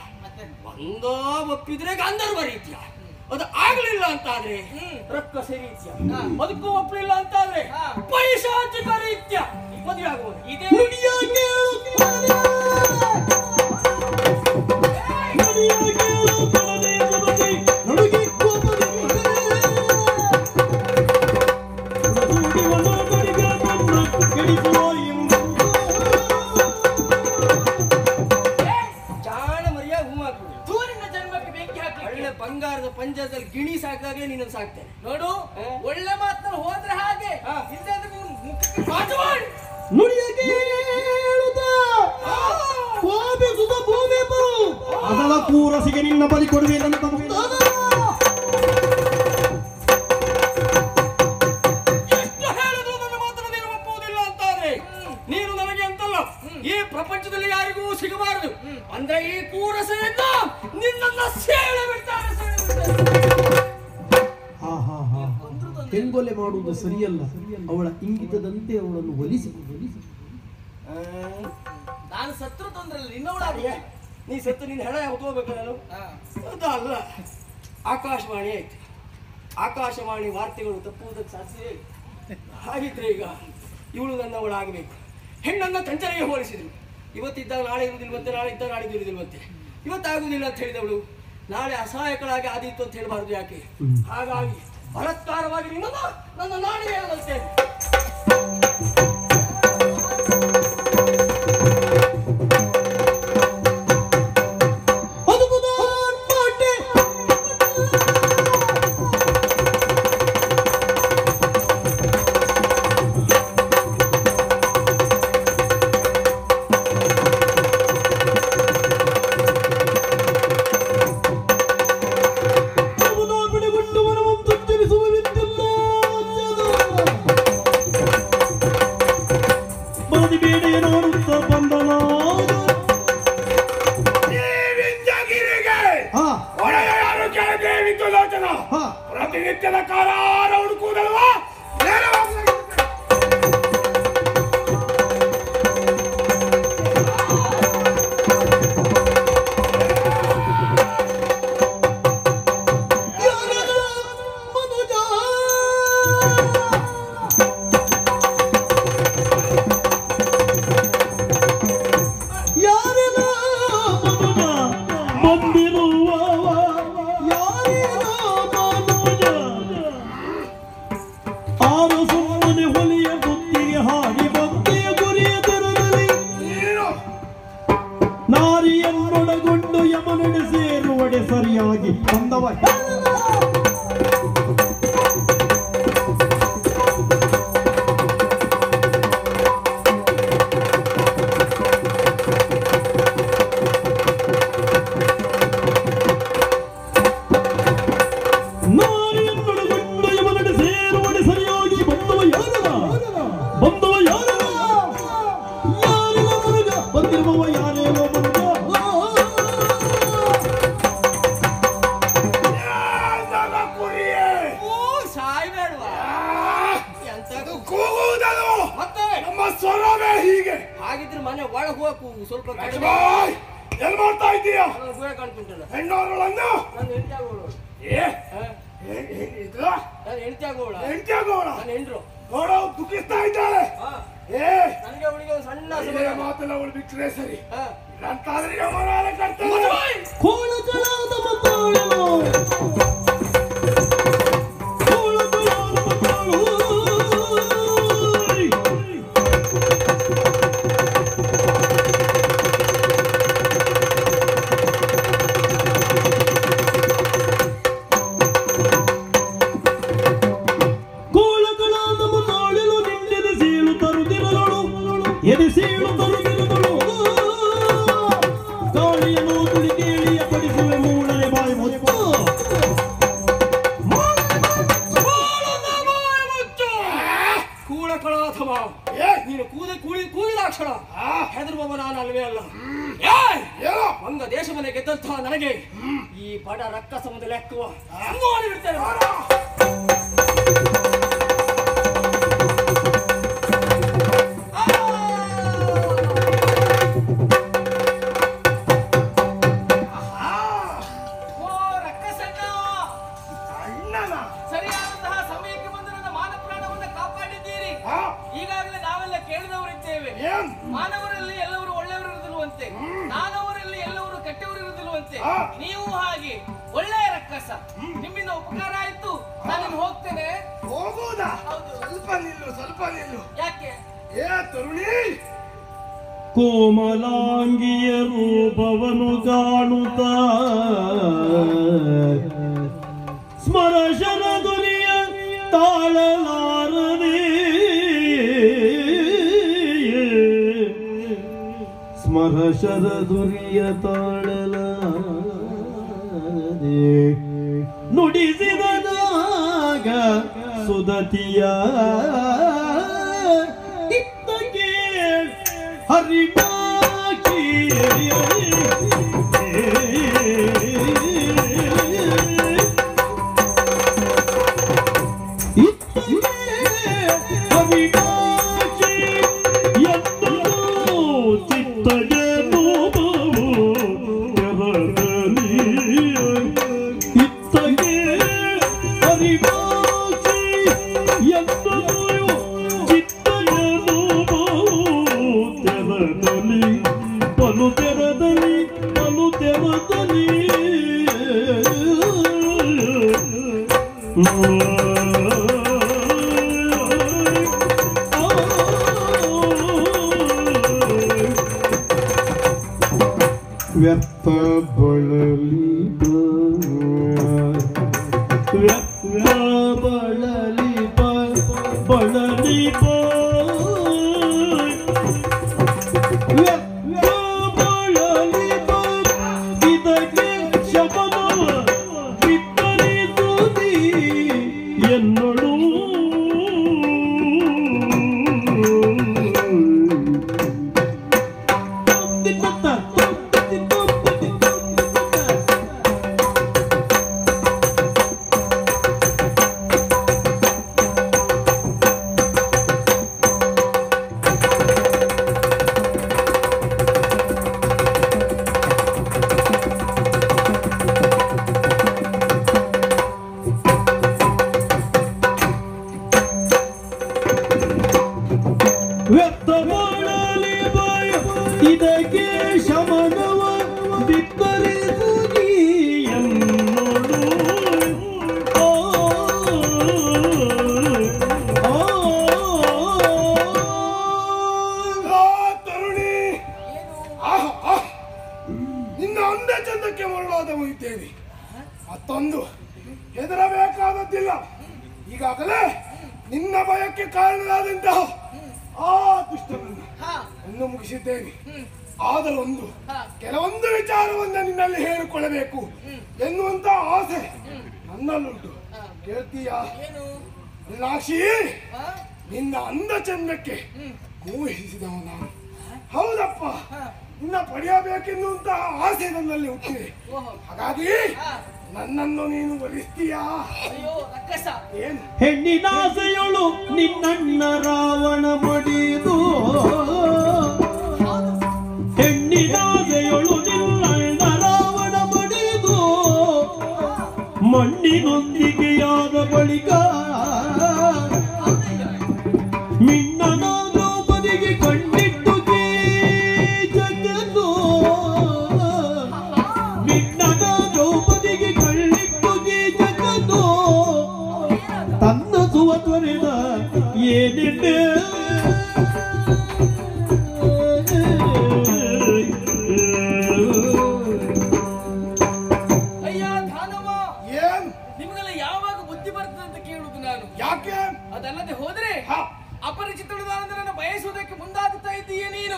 Speaker 1: ಒಂದೋ ಒಪ್ಪಿದ್ರೆ ಗಾಂಧರ್ವ ರೀತಿಯ, ಅದು ಆಗ್ಲಿಲ್ಲ ಅಂತ ಆದ್ರೆ ರಕ್ಕಸ ರೀತ್ಯ, ಅದಕ್ಕೂ ಒಪ್ಪಲಿಲ್ಲ ಅಂತ ಆದ್ರೆ ಪೈಶಾಚಿಕ ರೀತ್ಯ ಮದುವೆ ಆಗುವುದು. ಇದೇ ಬಂಗಾರದ ಪಂಜರದಲ್ಲಿ ಗಿಣಿ ಸಾಕಾಗ್ಲೇ ನೀನು ಸಾಕ್ತೇನೆ ನೋಡು. ಒಳ್ಳೆ ಮಾತಲ್ಲಿ ಹೋದ್ರೆ ಹಾಗೆ,
Speaker 4: ಅದರ ಕೂರಸಿಗೆ ನಿನ್ನ ಬಲಿ ಕೊಡುವೆ ಅಂತ
Speaker 1: ಎಷ್ಟು ಹೇಳಿದ್ರು ನನ್ನ ಮಾತನ್ನು ನೀನು ಒಪ್ಪುವುದಿಲ್ಲ ಅಂತಾದ್ರೆ ನೀನು ನನಗೆ ಅಂತಲ್ಲ, ಈ ಪ್ರಪಂಚದಲ್ಲಿ ಯಾರಿಗೂ ಸಿಗಬಾರದು. ಅಂದ್ರೆ ಈ ಕೂರಸೆಯಿಂದ ನಿನ್ನನ್ನ ಸೇಳೆ ಬಿಡ್ತಾರೆ.
Speaker 4: ಹೆಂಗೊಲೆ ಮಾಡುವುದು ಸರಿಯಲ್ಲ. ಅವಳ ಇಂಗಿತದಂತೆ ಅವಳನ್ನು ಒಲಿಸಿ.
Speaker 3: ನಾನು ಸತ್ರು ತೊಂದ್ರಲ್ಲ, ನಿನ್ನವಳ
Speaker 1: ನೀ ಸತ್ತು ನಿನ್ನ ಹೆಣ ಹೊತ್ಕೋಬೇಕು. ನಾನು ಅದು ಅಲ್ಲ. ಆಕಾಶವಾಣಿ ಆಯ್ತು, ಆಕಾಶವಾಣಿ ವಾರ್ತೆಗಳು ತಪ್ಪುವುದಕ್ಕೆ ಸಾಧ್ಯವೇ ಇಲ್ಲ. ಹಾಗಿದ್ರೆ ಈಗ ಇವಳು ನನ್ನವಳಾಗಬೇಕು. ಹೆಣ್ಣನ್ನ ಕಂಚನಿಗೆ ಹೋಲಿಸಿದ್ರು. ಇವತ್ತಿದ್ದಾಗ ನಾಳೆ ಇರುವುದಿಲ್ವಂತೆ, ನಾಳೆ ಇದ್ದಾಗ ನಾಳೆ ಇರುವುದಿಲ್ವಂತೆ. ಇವತ್ತಾಗುವುದಿಲ್ಲ ಅಂತ ಹೇಳಿದವಳು ನಾಳೆ ಅಸಹಾಯಕಳಾಗಿ ಆದೀತು ಅಂತ ಹೇಳಬಾರ್ದು. ಯಾಕೆ? ಹಾಗಾಗಿ ಬಲಾತ್ಕಾರವಾಗಿ ನಿನ್ನನ್ನು ನನ್ನ ನಾಡಿಗೆ ಹೇಳುವಂತೆ.
Speaker 2: ಪ್ರತಿನಿತ್ಯದ ಕಾರಾರ ಹುಡುಕುವುದಲ್ವಾ?
Speaker 4: ನಾರಿಯನ್ನೊಳಗೊಂಡು ಯಮನುಡೆ ಸೇರುವಡೆ ಸರಿಯಾಗಿ ಬಂದವ. ನಾರಿಯನ್ನೊಳಗೊಂಡು ಯಮನುಡೆ ಸೇರುವಡೆ ಸರಿಯಾಗಿ ಬಂದವ ಯಾರನ? ಬಂದವ ಯಾರನ? ಯಾರಿನ ಮರುಗ ಬಂದಿರುವವ ಯಾರೇನೋ ಮರುಗ.
Speaker 2: ಹೀಗೆ
Speaker 1: ಹಾಗಿದ್ರೆ ಮನೆ ಒಳಗೆ ಹೋಗು. ಸ್ವಲ್ಪ
Speaker 2: ಎಲ್ಲಿ ಮಾಡ್ತಾ ಇದ್ದೀಯಾ?
Speaker 1: ಕಾಣ್ತುಂಟಲ್ಲ
Speaker 2: ಹೆಣ್ಣೋರಳನ್ನು
Speaker 1: ನನ್ನ ಹೆಂಡತಿ ಆಗೋಳು. ನಾನು ಹೆಂಡತಿ ಆಗೋಳ. ನನ್ನ ಹೆಂಡ್ರು
Speaker 2: ನೋಡೋ ದುಃಖಿಸ್ತಾ ಇದ್ದಾಳೆ.
Speaker 1: ನನಗೆ ಅವಳಿಗೆ ಒಂದು ಸಣ್ಣ
Speaker 2: ಮಾತಲ್ಲ, ಅವಳು ಬಿಟ್ಟರೆ ಸರಿ ಅಂತಾದ್ರೆ ಯಮನಾದ ಕರ್ತವ್ಯ.
Speaker 4: ಎದೆ ಸೀಳು ತರುತ್ತಿರುವಳು ಗಾಳಿಯನ್ನು ತುಳಿ ಕೇಳಿಯ
Speaker 1: ಈ ಬಡ ರಕ್ಕಸ ಮುಂದೆ ಲೆಕ್ಕುವ
Speaker 2: ನೋಡಿ ಬಿಡ್ತೇನೆ.
Speaker 3: ಸರಿಯಾದಂತಹ ಸಮಯಕ್ಕೆ ಬಂದು ನನ್ನ ಮಾನ ಪ್ರಾಣವನ್ನು ಕಾಪಾಡಿದ್ದೀರಿ. ಈಗಾಗಲೇ ನಾವೆಲ್ಲ ಕೇಳಿದವರಿದ್ದೇವೆ, ಮಾನವರಲ್ಲಿ ಎಲ್ಲವರು ಒಳ್ಳೆಯವರು ಇರುವುದಿಲ್ಲವಂತೆ, ನಾನವರಲ್ಲಿ ಎಲ್ಲವರು ಕೆಟ್ಟವರು ಇರುವುದಿಲ್ಲವಂತೆ. ನೀವು ಹಾಗೆ ಒಳ್ಳೆಯ ರಕ್ಕಸ, ನಿಮ್ಮಿಂದ ಉಪಕಾರ ಆಯ್ತು, ನಾನು ಹೋಗ್ತೇನೆ.
Speaker 2: ಹೋಗುವುದಾ? ಸ್ವಲ್ಪ ನಿಲ್ಲು.
Speaker 3: ಯಾಕೆ?
Speaker 2: ಏ ತರುಣಿ,
Speaker 4: ಕೋಮಲಾಂಗಿಯ ರೂಪವನು ಕಾಣುತ್ತ ಸ್ಮರಶನ ಧ್ವನಿಯ ತಾಳಲಾರದೆ, ಸ್ಮರಶನ ಧ್ವನಿಯ ತಾಳಲಾರದೆ ನುಡಿಸಿದನಾಗ ಸುದತಿಯ ಇತ್ತಗೆ ಹರಿಮಾಕಿ ಹರಿಮಾಕಿ ಎಂದು ಚಿತ್ತಗೆ ನೋವು ತೆರಳಲಿ, ಇತ್ತಗೆ ಹರಿಮಾಕಿ ಎಂದು ಚಿತ್ತಗೆ ನೋವು ತೆರಳಲಿ, ಪಲು ತೆರದಲ್ಲಿ ಪಲು ತೆರದಲ್ಲಿ ವ್ಯರ್ಥ ಬಳಲಿ ವ್ಯರ್ಥ ಬಳಲಿ ಬಳಲಿ ವ್ಯರ್ಥ ಬಳಲಿ ಇದಕ್ಕೆ ಶಮನವ ಬಿತ್ತರಿಸುತ್ತೀ ಎನ್ನಳು. ವ್ಯರ್ಥ ಮಾಡಲಿ ಭಯ ಇದಕ್ಕೆ ಶಮನವ ಬಿತ್ತರಿಸುತ್ತೀ ಎನ್ನೋಡು.
Speaker 2: ತರುಣಿ, ನಿನ್ನ ಅಂದ ಚಂದಕ್ಕೆ ಮರಳಾದ ಮುಗಿದ್ದೇನೆ. ಮತ್ತೊಂದು ಹೆದರಬೇಕಾದದ್ದಿಲ್ಲ. ಈಗಾಗಲೇ ನಿನ್ನ ಭಯಕ್ಕೆ ಕಾರಣರಾದಂತಹ ಆ ದುಷ್ಟನನ್ನು ಮುಗಿಸಿದ್ದೇನೆ. ಆದರೊಂದು ಕೆಲವೊಂದು ವಿಚಾರವನ್ನ ನಿನ್ನಲ್ಲಿ ಹೇಳಿಕೊಳ್ಳಬೇಕು ಎನ್ನುವಂತ ಆಸೆ ನನ್ನಲ್ಲುಂಟು. ಕೇಳ್ತೀಯಾ? ಮೀನಾಕ್ಷಿ, ನಿನ್ನ ಅಂದ ಚಂದಕ್ಕೆ ಮೋಹಿಸಿದವ ನಾನು. ಹೌದಪ್ಪ, ನಿನ್ನ ಪಡೆಯಬೇಕೆನ್ನುವಂತ ಆಸೆ ನನ್ನಲ್ಲಿ ಹುಟ್ಟಿದೆ. ಹಾಗಾಗಿ ನನ್ನನ್ನು ನೀನು ಒಲಿಸ್ತೀಯಾ? ಏನು?
Speaker 4: ಹೆಣ್ಣಿನಾಸೆಯೊಳು ನಿನ್ನಣ್ಣ ರಾವಣ ಮಡಿದು, ಹೆಣ್ಣಿನಾಸೆಯೊಳು ನಿನ್ನಣ್ಣ ರಾವಣ ಮಡಿದು ಮಣ್ಣಿನೊಂದಿಗೆಯಾದ ಬಳಿಕ ಮಿಣ್ಣನ ದ್ರೌಪದಿಗೆ ಕಣ್ಣಿಟ್ಟು ಜಗದು, ಮಿಣ್ಣನ ದ್ರೌಪದಿಗೆ ಕಣ್ಣಿಟ್ಟು ಜಗದು ತನ್ನ ಸುವತ್ವರಿದ ಏನಿದೆ
Speaker 3: ಅಯ್ಯ ದಾನವ,
Speaker 2: ಏನ್
Speaker 3: ನಿಮಗೆಲ್ಲ ಯಾವಾಗ ಬುದ್ಧಿ ಬರ್ತದೆ ಅಂತ ಕೇಳುದು ನಾನು.
Speaker 2: ಯಾಕೆ?
Speaker 3: ಅದಲ್ಲದೆ ಹೋದ್ರೆ ಅಪರಿಚಿತಳು ನನ್ನ ಬಯಸುವುದಕ್ಕೆ ಮುಂದಾಗುತ್ತಾ ಇದ್ದೀಯ ನೀನು.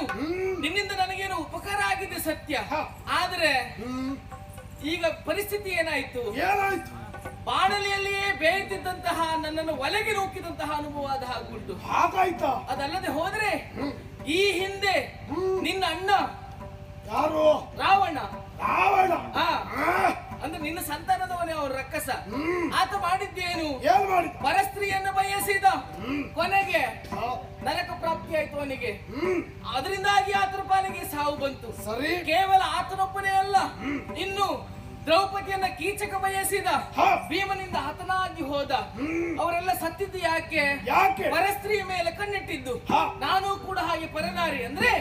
Speaker 3: ನಿನ್ನಿಂದ ನನಗೇನು ಉಪಕಾರ ಆಗಿದೆ ಸತ್ಯ, ಆದ್ರೆ ಈಗ ಪರಿಸ್ಥಿತಿ ಏನಾಯ್ತು?
Speaker 2: ಏನಾಯ್ತು?
Speaker 3: ಬಾಣಲಿಯಲ್ಲಿಯೇ ಬೇಯುತ್ತಿದ್ದಂತಹ ನನ್ನನ್ನು ಒಲೆಗೆ ನೂಕಿದಂತಹ ಅನುಭವ ಆದ ಹಾಗುಂಟು.
Speaker 2: ಹಾಗಾಯ್ತಾ?
Speaker 3: ಅದಲ್ಲದೆ ಹೋದ್ರೆ ಈ ಹಿಂದೆ ನಿನ್ನ ಅಣ್ಣ
Speaker 2: ಯಾರು?
Speaker 3: ರಾವಣ.
Speaker 2: ರಾವಣ?
Speaker 3: ನಿನ್ನ ಸಂತಾನದವನೇ ಅವ್ರ ರಕ್ಕಸ. ಆತ ಮಾಡಿದ್ದೇನು?
Speaker 2: ಏನ್ ಮಾಡಿದ?
Speaker 3: ಪರಸ್ತ್ರೀಯನ್ನು ಬಯಸಿದ, ಕೊನೆಗೆ ನರಕ ಪ್ರಾಪ್ತಿ ಆಯ್ತು ಅವನಿಗೆ. ಅದರಿಂದಾಗಿ ಆತನ ಪಾಲಿಗೆ ಸಾವು ಬಂತು.
Speaker 2: ಸರಿ.
Speaker 3: ಕೇವಲ ಆತನೊಬ್ಬನೇ ಅಲ್ಲ, ಇನ್ನು ದ್ರೌಪದಿಯನ್ನ ಕೀಚಕ ಬಯಸಿದ, ಭೀಮನಿಂದ ಹತನಾಗಿ ಹೋದ. ಅವರೆಲ್ಲ ಸತ್ತಿದ್ದು ಯಾಕೆ? ಪರಸ್ತ್ರೀಯ ಮೇಲೆ ಕಣ್ಣಿಟ್ಟಿದ್ದು. ನಾನು ಕೂಡ ಹಾಗೆ ಪರನಾರಿ, ಅಂದ್ರೆ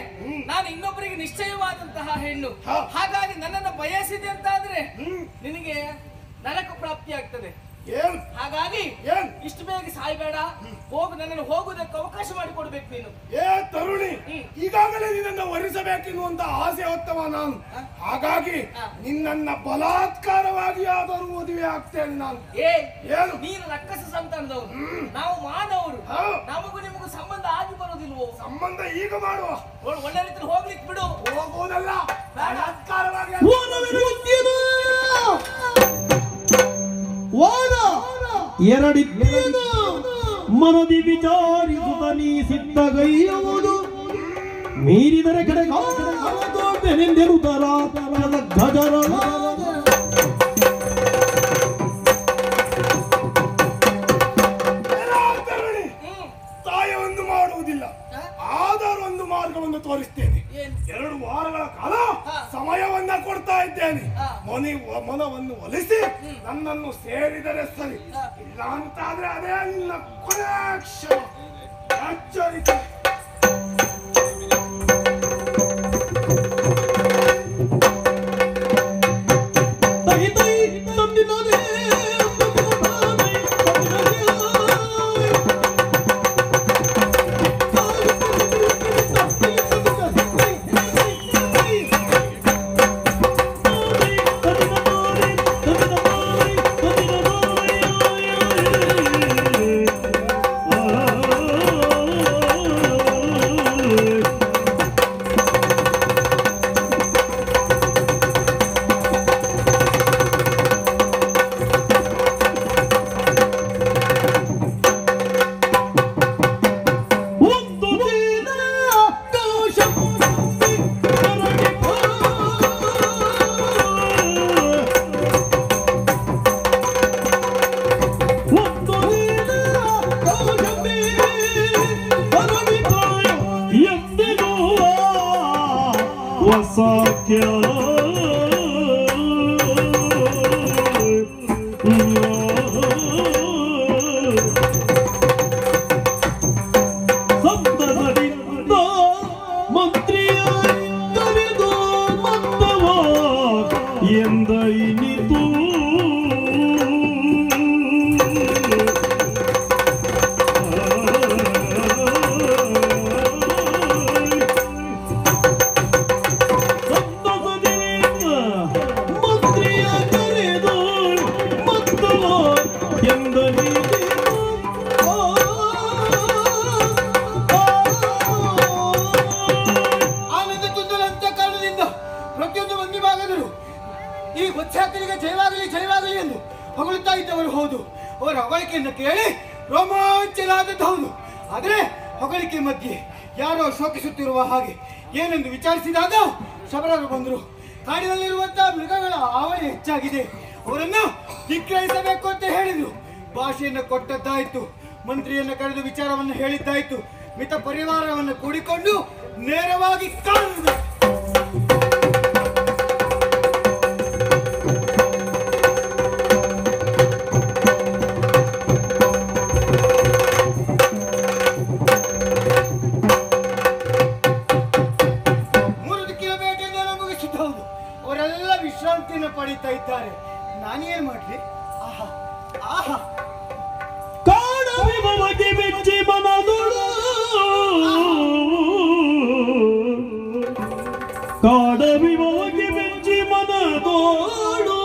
Speaker 3: ನಾನು ಇನ್ನೊಬ್ಬರಿಗೆ ನಿಶ್ಚಯವಾದಂತಹ ಹೆಣ್ಣು. ಹಾಗಾಗಿ ನನ್ನನ್ನು ಬಯಸಿದೆ ಅಂತ ಆದ್ರೆ ನಿನಗೆ ನರಕ ಪ್ರಾಪ್ತಿ ಆಗ್ತದೆ. ಹಾಗಾಗಿ ಇಷ್ಟು ಬೇಗ ಸಾಯ್ಬೇಡ, ಹೋಗು, ನನ್ನನ್ನು ಹೋಗುವುದಕ್ಕೆ ಅವಕಾಶ ಮಾಡಿಕೊಡ್ಬೇಕು ನೀನು.
Speaker 2: ತರುಣಿ, ಈಗಾಗಲೇ ನಿನ್ನನ್ನು ವರಿಸಬೇಕೆನ್ನುವಂತ ಆಸೆ ಹೊತ್ತವ ನಾನು. ಹಾಗಾಗಿ ನಿನ್ನನ್ನ ಬಲಾತ್ಕಾರವಾಗಿ ಆದರೂ ಮದುವೆ ಆಗ್ತೇನೆ ನಾನು.
Speaker 3: ನೀನು ರಕ್ಕಸ ಸಂತಾನದವರು, ನಾವು ಮಾನವರು. ನಮಗೂ ನಿಮಗೂ ಸಂಬಂಧ ಆಗಿ ಬರೋದಿಲ್ವೋ?
Speaker 2: ಸಂಬಂಧ ಈಗ ಮಾಡುವ.
Speaker 3: ಒಳ್ಳೆ ರೀತಿಯಲ್ಲಿ ಹೋಗ್ಲಿಕ್ಕೆ ಬಿಡು.
Speaker 2: ಹೋಗುವುದಲ್ಲ, ಬಲಾತ್ಕಾರವಾಗಿ
Speaker 4: ಎರಡಿದ್ದೇನು ಮನದಿ ವಿಚಾರಿಸುತ್ತ ನೀ ಸಿದ್ಧಗೈಯುವುದು ಮೀರಿದರೆ ಕಡೆಗೆಂದೆನುದರ ಗಜರ
Speaker 2: ತಾಯವನ್ನು ಮಾಡುವುದಿಲ್ಲ, ಆದರೂ ಒಂದು ಮಾರ್ಗವನ್ನು ತೋರಿಸ್ತೇನೆ. 2 ವಾರಗಳ ಕಾಲ ಸಮಯವನ್ನ ಕೊಡ್ತಾ ಇದ್ದೇನೆ. ಮನವನ್ನು ಒಲಿಸಿ ನನ್ನನ್ನು ಸೇರಿದರೆ ಸರಿ, ಇಲ್ಲ ಅಂತಾದ್ರೆ ಅದೇ ನಿನ್ನ ಕೊನೆ ಕ್ಷಣ. ಎಚ್ಚರಿಕೆ. ಏನೆಂದು ವಿಚಾರಿಸಿದಾಗ ಶಬರರು ಬಂದರು. ಕಾಡಿನಲ್ಲಿರುವಂತಹ ಮೃಗಗಳ ಹಾವಳಿ ಹೆಚ್ಚಾಗಿದೆ, ಅವರನ್ನು ನಿಗ್ರಹಿಸಬೇಕು ಅಂತ ಹೇಳಿದ್ರು. ಭಾಷೆಯನ್ನು ಕೊಟ್ಟದ್ದಾಯ್ತು, ಮಂತ್ರಿಯನ್ನು ಕರೆದು ವಿಚಾರವನ್ನು ಹೇಳಿದ್ದಾಯ್ತು. ಮಿತ ಪರಿವಾರವನ್ನು ಕೂಡಿಕೊಂಡು ನೇರವಾಗಿ ಕಾಣುವುದು. ಪಡಿತಾ ಇದ್ದಾರೆ. ನಾನೇನ್ ಮಾಡ್ಲಿ? ಆಹಾ ಆಹಾ,
Speaker 4: ಕಾಡವಿಮವಾಗಿ ಮೆಚ್ಚಿ ಮನದೊಳು, ಕಾಡವಿಮವಾಗಿ ಮೆಚ್ಚಿ ಮನದೋಳು,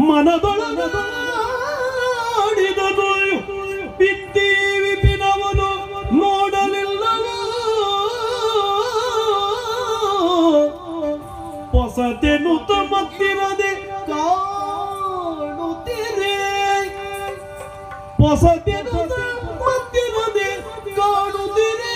Speaker 4: ಮನದೊಳಗಾಡಿದನು ಬಿತ್ತಿ ವಿಪಿನವನು ನೋಡಲಿಲ್ಲವೋ. ಹೊಸತೆನುತ ಮತ್ತಿರದೆ ಕಾಣುತ್ತಿರೆ, ಹೊಸತೆನುತ ಮತ್ತಿರದೆ ಕಾಣುತ್ತಿರೆ.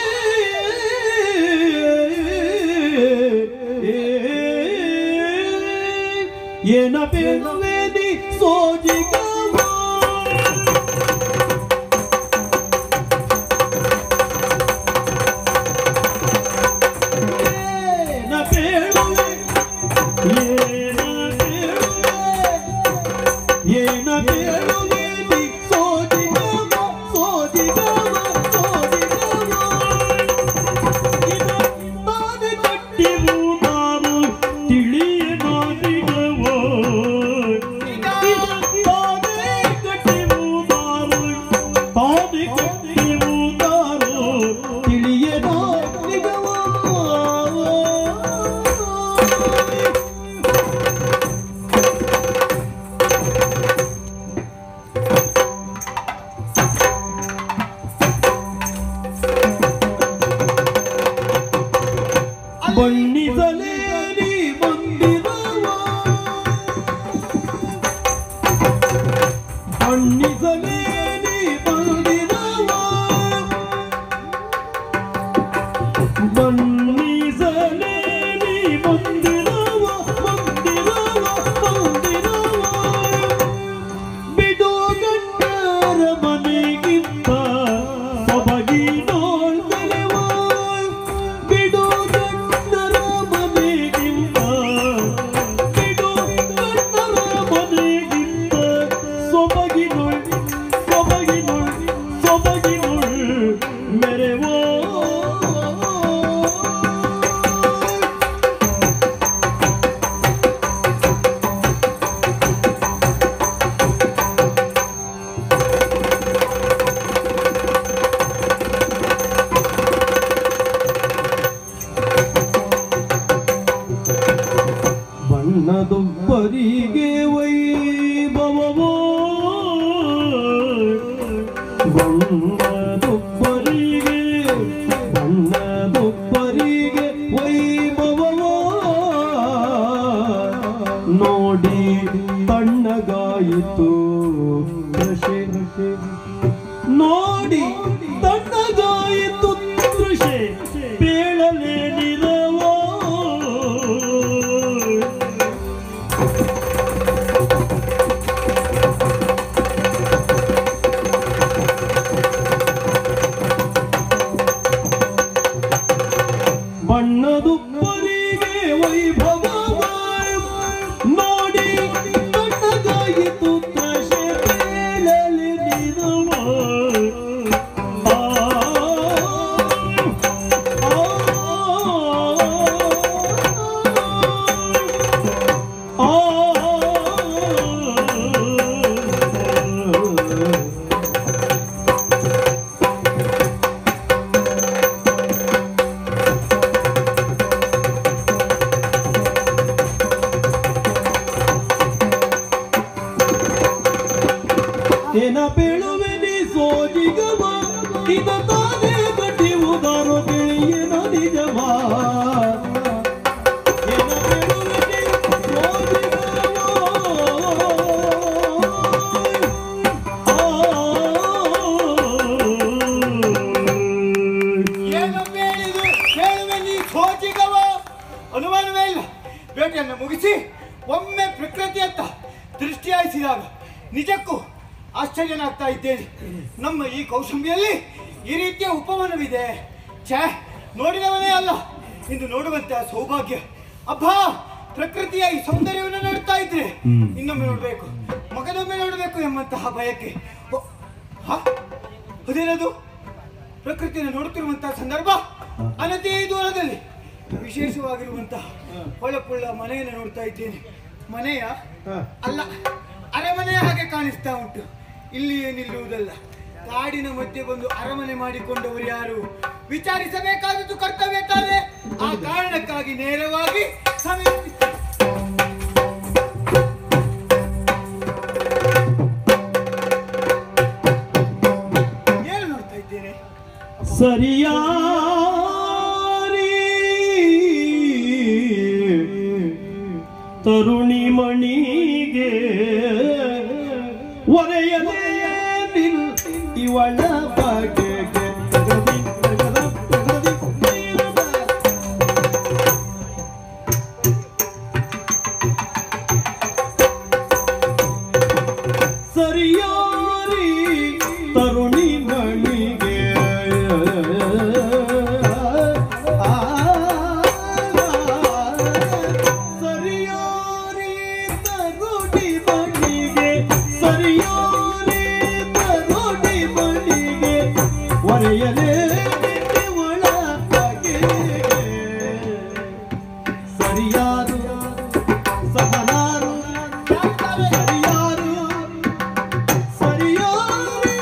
Speaker 4: ಏನಪೆ ಬೇಡುವೆನಿ ಸೋಜಿಗವ ಬಣ್ಣಿಸಲೇರಿ ಬಂದಿರವ ಬಣ್ಣಿಸಲೇರಿ ಬಂದಿರವ ಬಣ್ಣಿಸಲೇರಿ ಬಂದಿರವ ಬಂದಿರವ ಬಂದಿರವ ಬಿಡು ಗಂಡರ ಮನೆಗಿಂತ ಸೊಬಗಿ ನೋಡ್ತೇವ ಬಿಡು ಬಣ್ಣದೊಬ್ಬರಿಗೆ ವೈಭವವೋ ಬಣ್ಣದೊಬ್ಬರಿಗೆ ವೈಭವವೋ ನೋಡಿ ತಣ್ಣಗಾಯಿತು ಕೃಷಿ ನೋಡಿ ತಣ್ಣಗಾಯಿತು ಕೃಷಿ ಬೇಳಲೇನಿರವೋ ಬಣ್ಣದೊಬ್ಬರಿಗೆ ವೈಭವ ನೋಡಿ ತಣ್ಣಗಾಯಿತು ಕೃಷಿ ಬೇಳಲೇನಿರವೋ ಏನ ಬೇಳುವೆನಿ ಸೋಜಿಗವ ಇದ ತಾನೇ ಕಟ್ಟಿಯುವುದಾರೋ ತಿಳಿಯೇನ ನಿಜವ ಏನ ಬೇಳುವೆನಿ
Speaker 2: ಏನು ಬೇಳುವೆನಿ ಸೋಜಿಗವ ಅನುಮಾನವೇ ಇಲ್ಲ. ಬೇಟೆಯನ್ನು ಮುಗಿಸಿ ಒಮ್ಮೆ ಪ್ರಕೃತಿಯತ್ತ ದೃಷ್ಟಿಯಾಯಿಸಿದಾಗ ನಿಜಕ್ಕೂ ಆಶ್ಚರ್ಯನಾಗ್ತಾ ಇದ್ದೇನೆ. ನಮ್ಮ ಈ ಕೌಶಂಬಿಯಲ್ಲಿ ಈ ರೀತಿಯ ಉಪವನವಿದೆ. ಛೇ, ನೋಡಿದವನೇ ಅಲ್ಲ ಇಂದು ನೋಡುವಂತಹ ಸೌಭಾಗ್ಯ. ಅಬ್ಬಾ, ಪ್ರಕೃತಿಯ ಈ ಸೌಂದರ್ಯವನ್ನು ನೋಡ್ತಾ ಇದ್ರೆ ಇನ್ನೊಮ್ಮೆ ನೋಡಬೇಕು, ಮಗದೊಮ್ಮೆ ನೋಡಬೇಕು ಎಂಬಂತಹ ಬಯಕೆ. ಅದೇನದು? ಪ್ರಕೃತಿಯನ್ನು ನೋಡುತ್ತಿರುವಂತಹ ಸಂದರ್ಭ ಅನತಿ ದೂರದಲ್ಲಿ ವಿಶೇಷವಾಗಿರುವಂತಹ ಹೊಳಪುಳ್ಳ ಮನೆಯನ್ನು ನೋಡ್ತಾ ಇದ್ದೇನೆ. ಮನೆಯ ಅಲ್ಲ, ಅರಮನೆಯ ಹಾಗೆ ಕಾಣಿಸ್ತಾ ಉಂಟು. ಇಲ್ಲಿಯೇ ನಿಲ್ಲುವುದಲ್ಲ, ಕಾಡಿನ ಮಧ್ಯೆ ಬಂದು ಅರಮನೆ ಮಾಡಿಕೊಂಡವರು ಯಾರು? ವಿಚಾರಿಸಬೇಕಾದದ್ದು ಕರ್ತವ್ಯ ತಾನೆ. ಆ ಕಾರಣಕ್ಕಾಗಿ ನೇರವಾಗಿ ಏನು ನೋಡ್ತಾ ಇದ್ದೇನೆ?
Speaker 4: ಸರಿಯಾರಿ ತರುಣಿ ಮಣಿಗೆ ಒರೆಯಲೇ ಇವಳ ಬಗೆಗೆ ಸರಿಯಾರಿ ತರುಣಿ ಮಣಿಗೆ ಸರಿಯಾರಿ ತರುಣಿ ಮಣಿಗೆ ಸರಿಯಾರಿ ತರುಣಿ ಮಣಿಗೆ ಒರೆಯಲೇ ಒಳ ಬಗೆಗೆ ಸರಿಯಾರು ಸಮನಾರು ಸರಿಯಾರು ಸರಿಯಾರಿ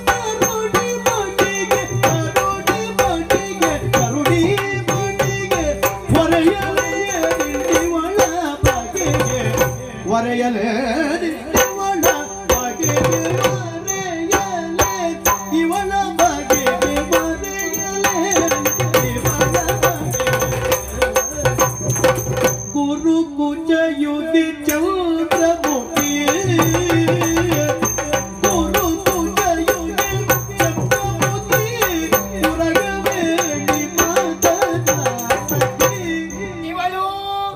Speaker 4: ತರುಣಿ ಮಣಿಗೆ ತರುಣಿ ಮಣಿಗೆ ತರುಣಿ ಮಣಿಗೆ ಒರೆಯಲೇ ಒಳ ಬಗೆಗೆ ಒರೆಯಲೇ ಇವಳ ಬಗೆಗೆ ಒರೆಯಲೇ ಇವಳ ಬಗೆಗೆ ಒರೆಯಲೇ ಇವಳ ಗುರು ಕುಜಯುಗಿ ಚಂದ್ರಮುಖಿ ಗುರು ಕುಜಯುಗಿ ಚಂದ್ರಮುಖಿ ಉರಗವೇಣಿ ಮಾತನಾಡಿ
Speaker 3: ಇವಳು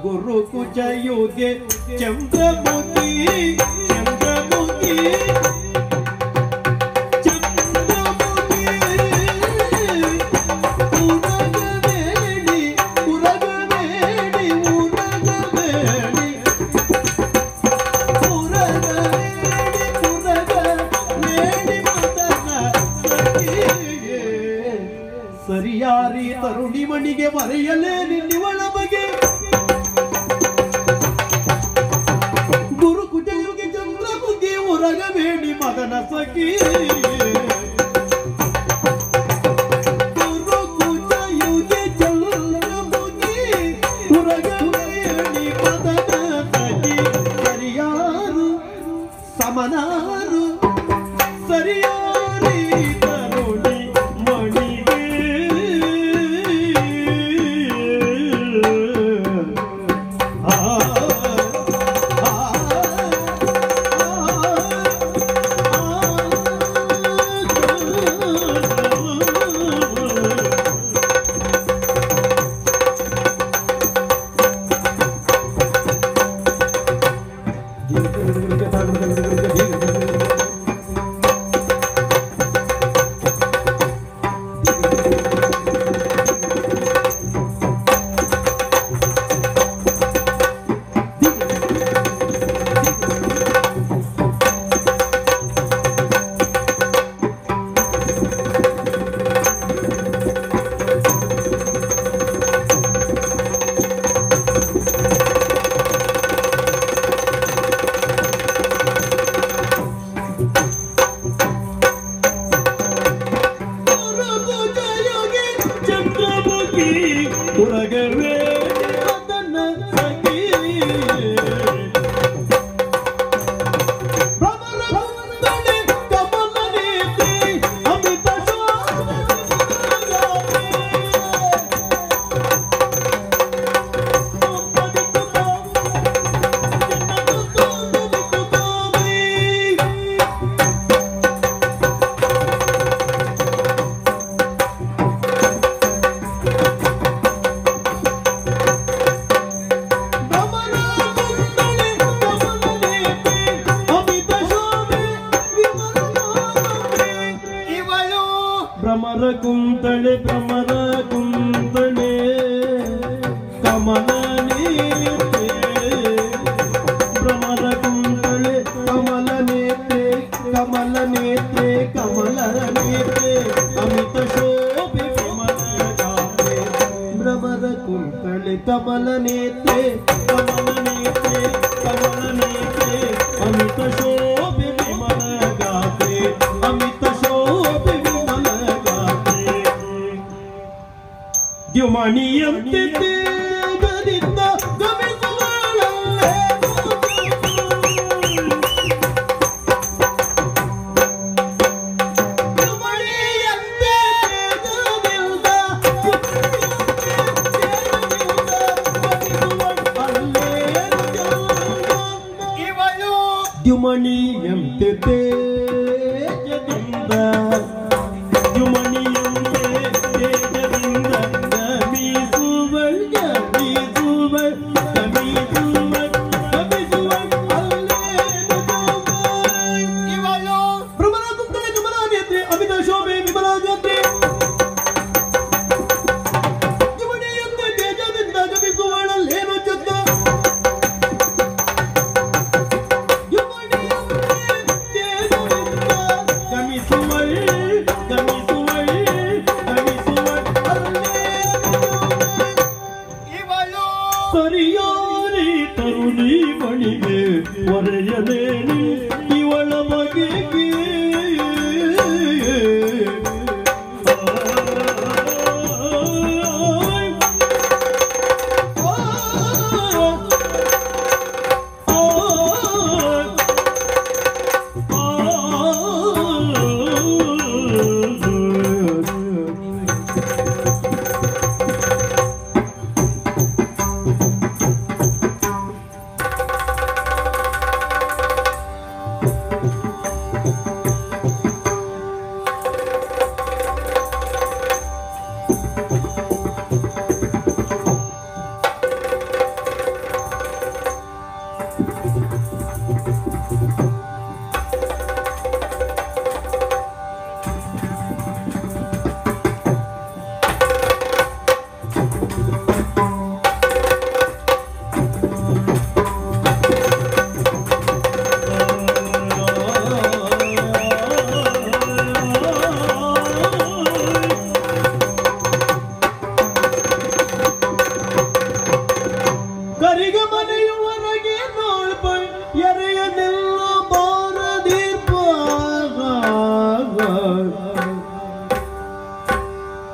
Speaker 4: ಗುರು ಕುಜಯುಗಿ ಚಂದ್ರಮುಖಿ ಚಂದ್ರಮುಖಿ ಚಂದ್ರಮುಖಿ ಉರಗವೇಣಿ ಉರಗವೇಣಿ ಉರಗವೇಣಿ ಉರಗವೇಣಿ ಮದನ ಸಖಿಯೇ ಸರಿಯಾರಿ ತರುಣಿ ಮಣಿಗೆ ಮರೆಯಲೇ ನಿನ್ನಿವಳ ಬಗೆ ಗುರು ಕುಜಯುಗಿ ಚಂದ್ರಮುಖಿ ಉರಗವೇಣಿ ಮದನ ಸಖಿ ಗುರು ಕುಜಯುಗಿ ಚಂದ್ರಮುಖಿ ಉರಗವೇಣಿ ಮದನ ಸಖಿ ಸರಿಯಾರು ಸಮನಾರು ಸರಿಯಾರಿ ತರುಣಿ ಮಣಿಗೆ ಆ ಭ್ರಮರ ಕುಂತಳೆ ಕಮಲ ನೇತ್ರೆ ಭ್ರಮರ ಕುಂತಳೆ ಕಮಲ ನೇತ್ರೆ ಕಮಲ ನೇತ್ರೆ ಕಮಲ ನೇತ್ರೆ ಅಮಿತ ಶೋಭೆ ವಿಮಲ ಗಾತ್ರೆ ಭ್ರಮರ ಕುಂತಳೆ ಕಮಲ ನೇತ್ರೆ ಅಮಿತ ಶೋಭೆ ವಿಮಲ ಗಾತ್ರೆ ಅಮಿತ ಶೋಭೆ ವಿಮಲ ಗಾತ್ರೆ ದ್ಯುಮಣಿಯಂತೆ ತೇಜದಿಂದ ಗಮಿಸುವಳಲ್ಲೇ ದ್ಯುಮಣಿಯಂತೆ ತೇಜದಿಂದ ಇವಳು ದ್ಯುಮಣಿಯಂತೆ ತೇಜದಿಂದ ಒರೆಯಲೇನಿ ಇವಳ ಬಗೆಗೆ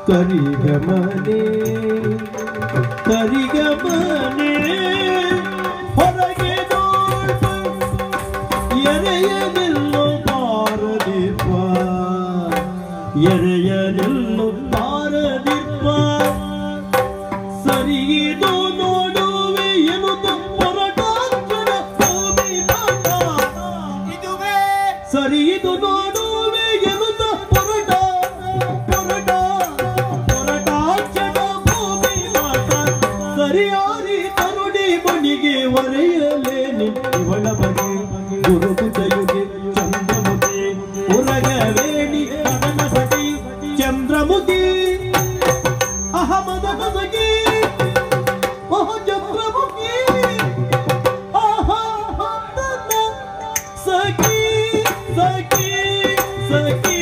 Speaker 4: ಕರಿಗಮನೆ ಕರಿಗಮನೆ ಹೊರಗೆ ನೋಡ್ಬ ಎರೆಯನೆಲ್ಲೋ ಬಾರದಿಪ್ಪ ಎರೆಯನೆಲ್ಲೋ ಬಾರದಿಪ್ಪ ಸರಿಯಿದು ನೋಡುವೆ ಎನ್ನುತ್ತ ಹೊರಟಾಕ್ಷಣ ಭೂಮಿ ಮಾಟ ಇದುವೇ ಸರಿಯಿದು ನೋಡುವೆ ಎನ್ನುತ್ತ ಹೊರಟ ಸರಿಯಾರಿ ತರುಡಿ ಮಣಿಗೆ ಒರೆಯಲೇನೆ ಇವಳ ಬಗೆ ಗುರುಕುತಯುಗೆ ಚಂದ್ರಮುಖಿ ಉರಗವೇಣಿ ಮದನ ಸಟಿ ಚಂದ್ರಮುಖಿ ಅಹಮದ ಮದಗಿ ಚಂದ್ರಮುಖಿ ಆಹಾ ಸಖಿ ಸಖಿ ಸಖಿ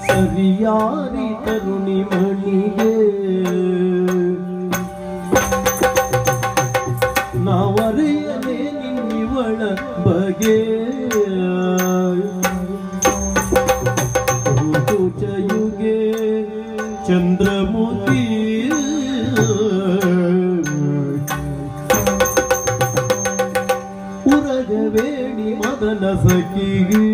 Speaker 4: ಸರಿಯಾರಿ ತರುಣಿ ಮಣಿಗೆ ನಾವರೆಯಲೇ ನಿನ್ನಿವಳ ಬಗೆ ಋತುಚಯುಗೆ ಚಂದ್ರಮುಖಿ ಉರಗವೇಣಿ ಮದನ ಸಖಿಗೆ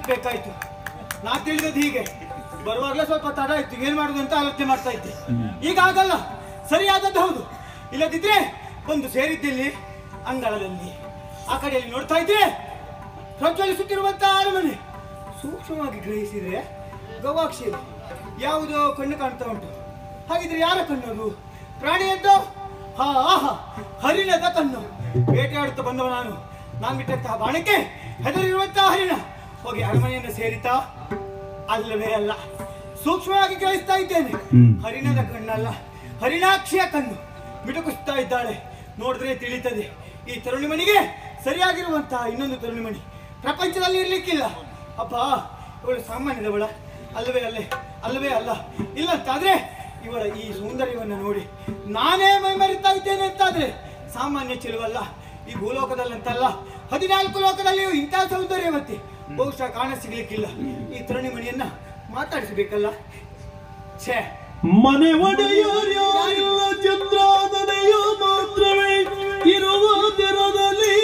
Speaker 2: ಬೇಕಾಯ್ತು. ನಾ ತಿಳಿದದ್ದು ಹೀಗೆ ಬರುವಾಗಲೇ ಸ್ವಲ್ಪ ತಡ ಆಯ್ತು, ಏನ್ ಮಾಡುದು ಅಂತ ಆಲೋಚನೆ ಮಾಡ್ತಾ ಇದ್ದೆ. ಈಗ ಆಗಲ್ಲ, ಸರಿಯಾದದ್ದು ಹೌದು. ಇಲ್ಲದಿದ್ರೆ ಬಂದು ಸೇರಿದ್ದಲ್ಲಿ ಅಂಗಳದಲ್ಲಿ ಆ ಕಡೆಯಲ್ಲಿ ನೋಡ್ತಾ ಇದ್ರೆ ಪ್ರಜ್ವಲಿಸುತ್ತಿರುವಂತಹ ಅರಮನೆ ಸೂಕ್ಷ್ಮವಾಗಿ ಗ್ರಹಿಸಿದ್ರೆ ಗವಾಕ್ಷಿ ಯಾವುದೋ ಕಣ್ಣು ಕಾಣ್ತಾ ಉಂಟು. ಹಾಗಿದ್ರೆ ಯಾರ ಕಣ್ಣದು? ಪ್ರಾಣಿಯದ್ದು? ಆಹಾ, ಹರಿಣದ ಕಣ್ಣು. ಬೇಟೆಯಾಡುತ್ತಾ ಬಂದವ ನಾನು ಬಿಟ್ಟಂತಹ ಬಾಣಕ್ಕೆ ಹೆದರಿರುವಂತಹ ಹರಿಣ ಹೋಗಿ ಅರಮನೆಯನ್ನು ಸೇರಿತಾ? ಅಲ್ಲವೇ ಅಲ್ಲ, ಸೂಕ್ಷ್ಮವಾಗಿ ಕೇಳಿಸ್ತಾ ಇದ್ದೇನೆ. ಹರಿಣದ ಕಣ್ಣಲ್ಲ, ಹರಿಣಾಕ್ಷಿಯ ಕಣ್ಣು ಮಿಟುಕಿಸ್ತಾ ಇದ್ದಾಳೆ. ನೋಡಿದ್ರೆ ತಿಳಿತದೆ ಈ ತರುಣಿಮಣಿಗೆ ಸರಿಯಾಗಿರುವಂತಹ ಇನ್ನೊಂದು ತರುಣಿಮಣಿ ಪ್ರಪಂಚದಲ್ಲಿ ಇರ್ಲಿಕ್ಕಿಲ್ಲ. ಅಪ್ಪ, ಇವಳು ಸಾಮಾನ್ಯದವಳ ಅಲ್ಲವೇ ಅಲ್ಲ. ಇಲ್ಲಂತಾದ್ರೆ ಇವಳ ಈ ಸೌಂದರ್ಯವನ್ನು ನೋಡಿ ನಾನೇ ಮೈಮರಿತಾ ಇದ್ದೇನೆ ಅಂತಾದ್ರೆ ಸಾಮಾನ್ಯ ಚೆಲುವಲ್ಲ. ಈ ಭೂಲೋಕದಲ್ಲಂತಲ್ಲ, 14 ಲೋಕದಲ್ಲಿಯೂ ಇಂತಹ ಸೌಂದರ್ಯವತಿ ಬಹುಶಃ ಕಾಣ ಸಿಗ್ಲಿಕ್ಕಿಲ್ಲ. ಈ ತರುಣಿಮಣಿಯನ್ನ ಮಾತಾಡಿಸಬೇಕಲ್ಲ. ಛೇ,
Speaker 4: ಮನೆ ಒಡೆಯರ್ಯಾರಿಲ್ಲ, ಚಂದ್ರಾದನೆಯು ಮಾತ್ರವೇ ಇರುವ ತೆರದಲ್ಲಿ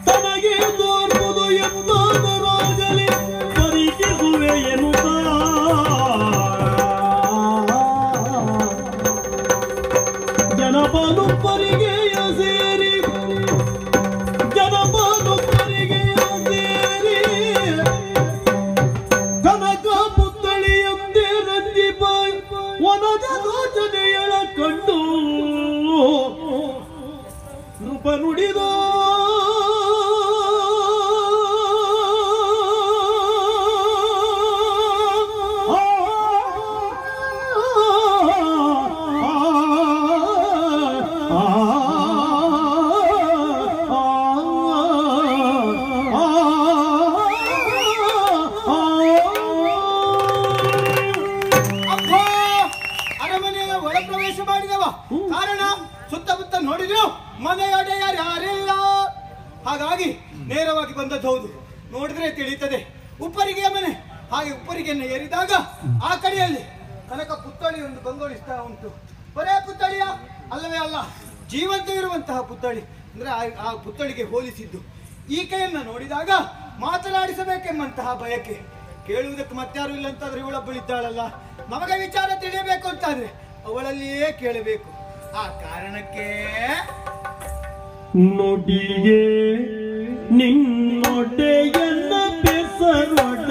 Speaker 4: ತನಗೆ ತೋರ್ಪುದು ಎಂದಾದರಾಗಲಿ ಪರೀಕ್ಷಿಸುವೆ ಎನ್ನುತ್ತ ಜನಪಾಲುಪ್ಪರಿಗೆಯ ಸೇರಿ ಕನಕ ಪುತ್ಥಳಿಯಂತೆ ರಂಜಿಪಾಯ್ ವನದ ಯೋಚನೆಯಳ ಕಂಡು ರೂಪ ನುಡಿದ
Speaker 2: ಹಾಗಾಗಿ ನೇರವಾಗಿ ಬಂದದ್ದು ಹೌದು. ನೋಡಿದ್ರೆ ತಿಳಿಯುತ್ತದೆ ಉಪ್ಪರಿಗೆಯ ಮನೆ. ಹಾಗೆ ಉಪ್ಪರಿಗೆಯನ್ನು ಏರಿದಾಗ ಆ ಕಡೆಯಲ್ಲಿ ಕನಕ ಪುತ್ಥಳಿ ಒಂದು ಕಂಗೊಳಿಸ್ತಾ ಉಂಟು. ಬರೇ ಪುತ್ಥಳಿಯ ಅಲ್ಲವೇ ಅಲ್ಲ, ಜೀವಂತವಿರುವಂತಹ ಪುತ್ಥಳಿ. ಅಂದ್ರೆ ಆ ಪುತ್ಥಳಿಗೆ ಹೋಲಿಸಿದ್ದು. ಈಕೆಯನ್ನ ನೋಡಿದಾಗ ಮಾತನಾಡಿಸಬೇಕೆಂಬಂತಹ ಬಯಕೆ. ಕೇಳುವುದಕ್ಕೆ ಮತ್ತಾರು ಇಲ್ಲ ಅಂತಾದ್ರೆ ಇವಳೊಬ್ಬಳಿದ್ದಾಳಲ್ಲ, ನಮಗೆ ವಿಚಾರ ತಿಳಿಯಬೇಕು ಅಂತಾದ್ರೆ ಅವಳಲ್ಲಿಯೇ ಕೇಳಬೇಕು. ಆ ಕಾರಣಕ್ಕೆ
Speaker 4: ನುಡಿಗೆ ನಿನ್ನೊಡೆಯನ್ನ ಬೆಸರೊಡ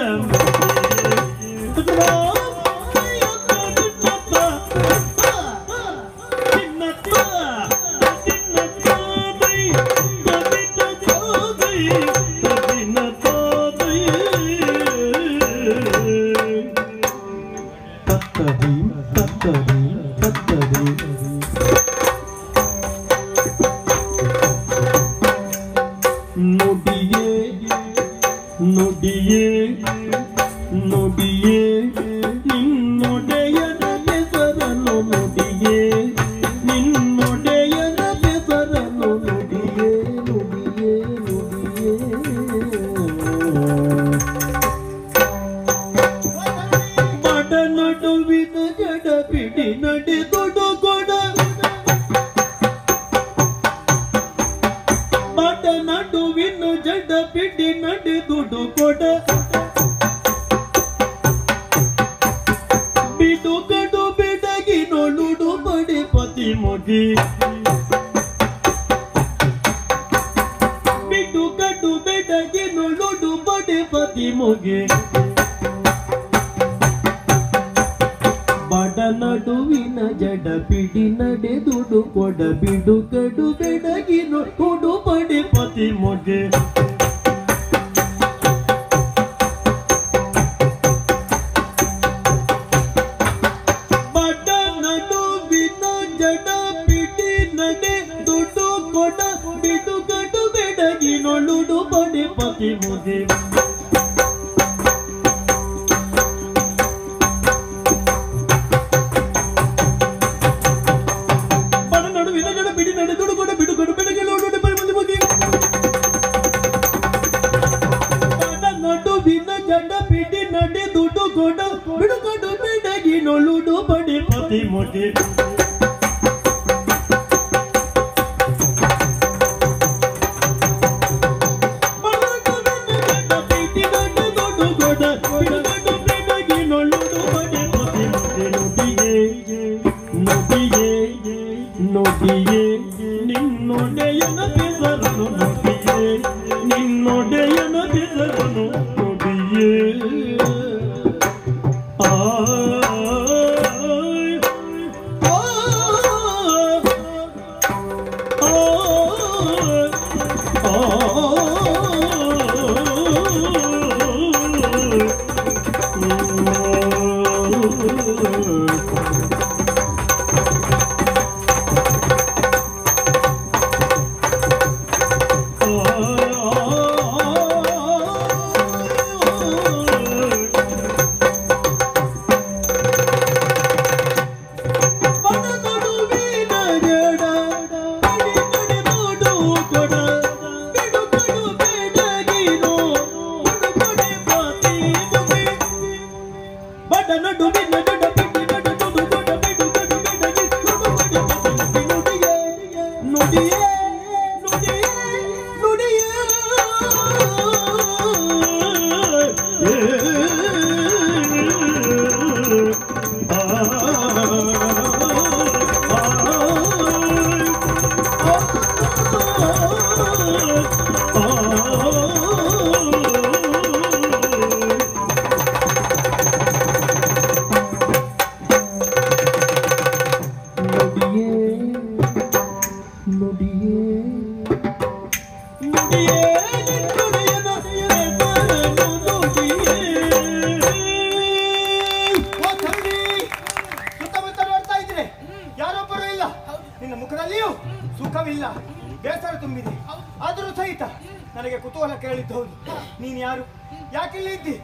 Speaker 5: ಯಾಕಿಲ್ಲ ಇದ್ದಿ?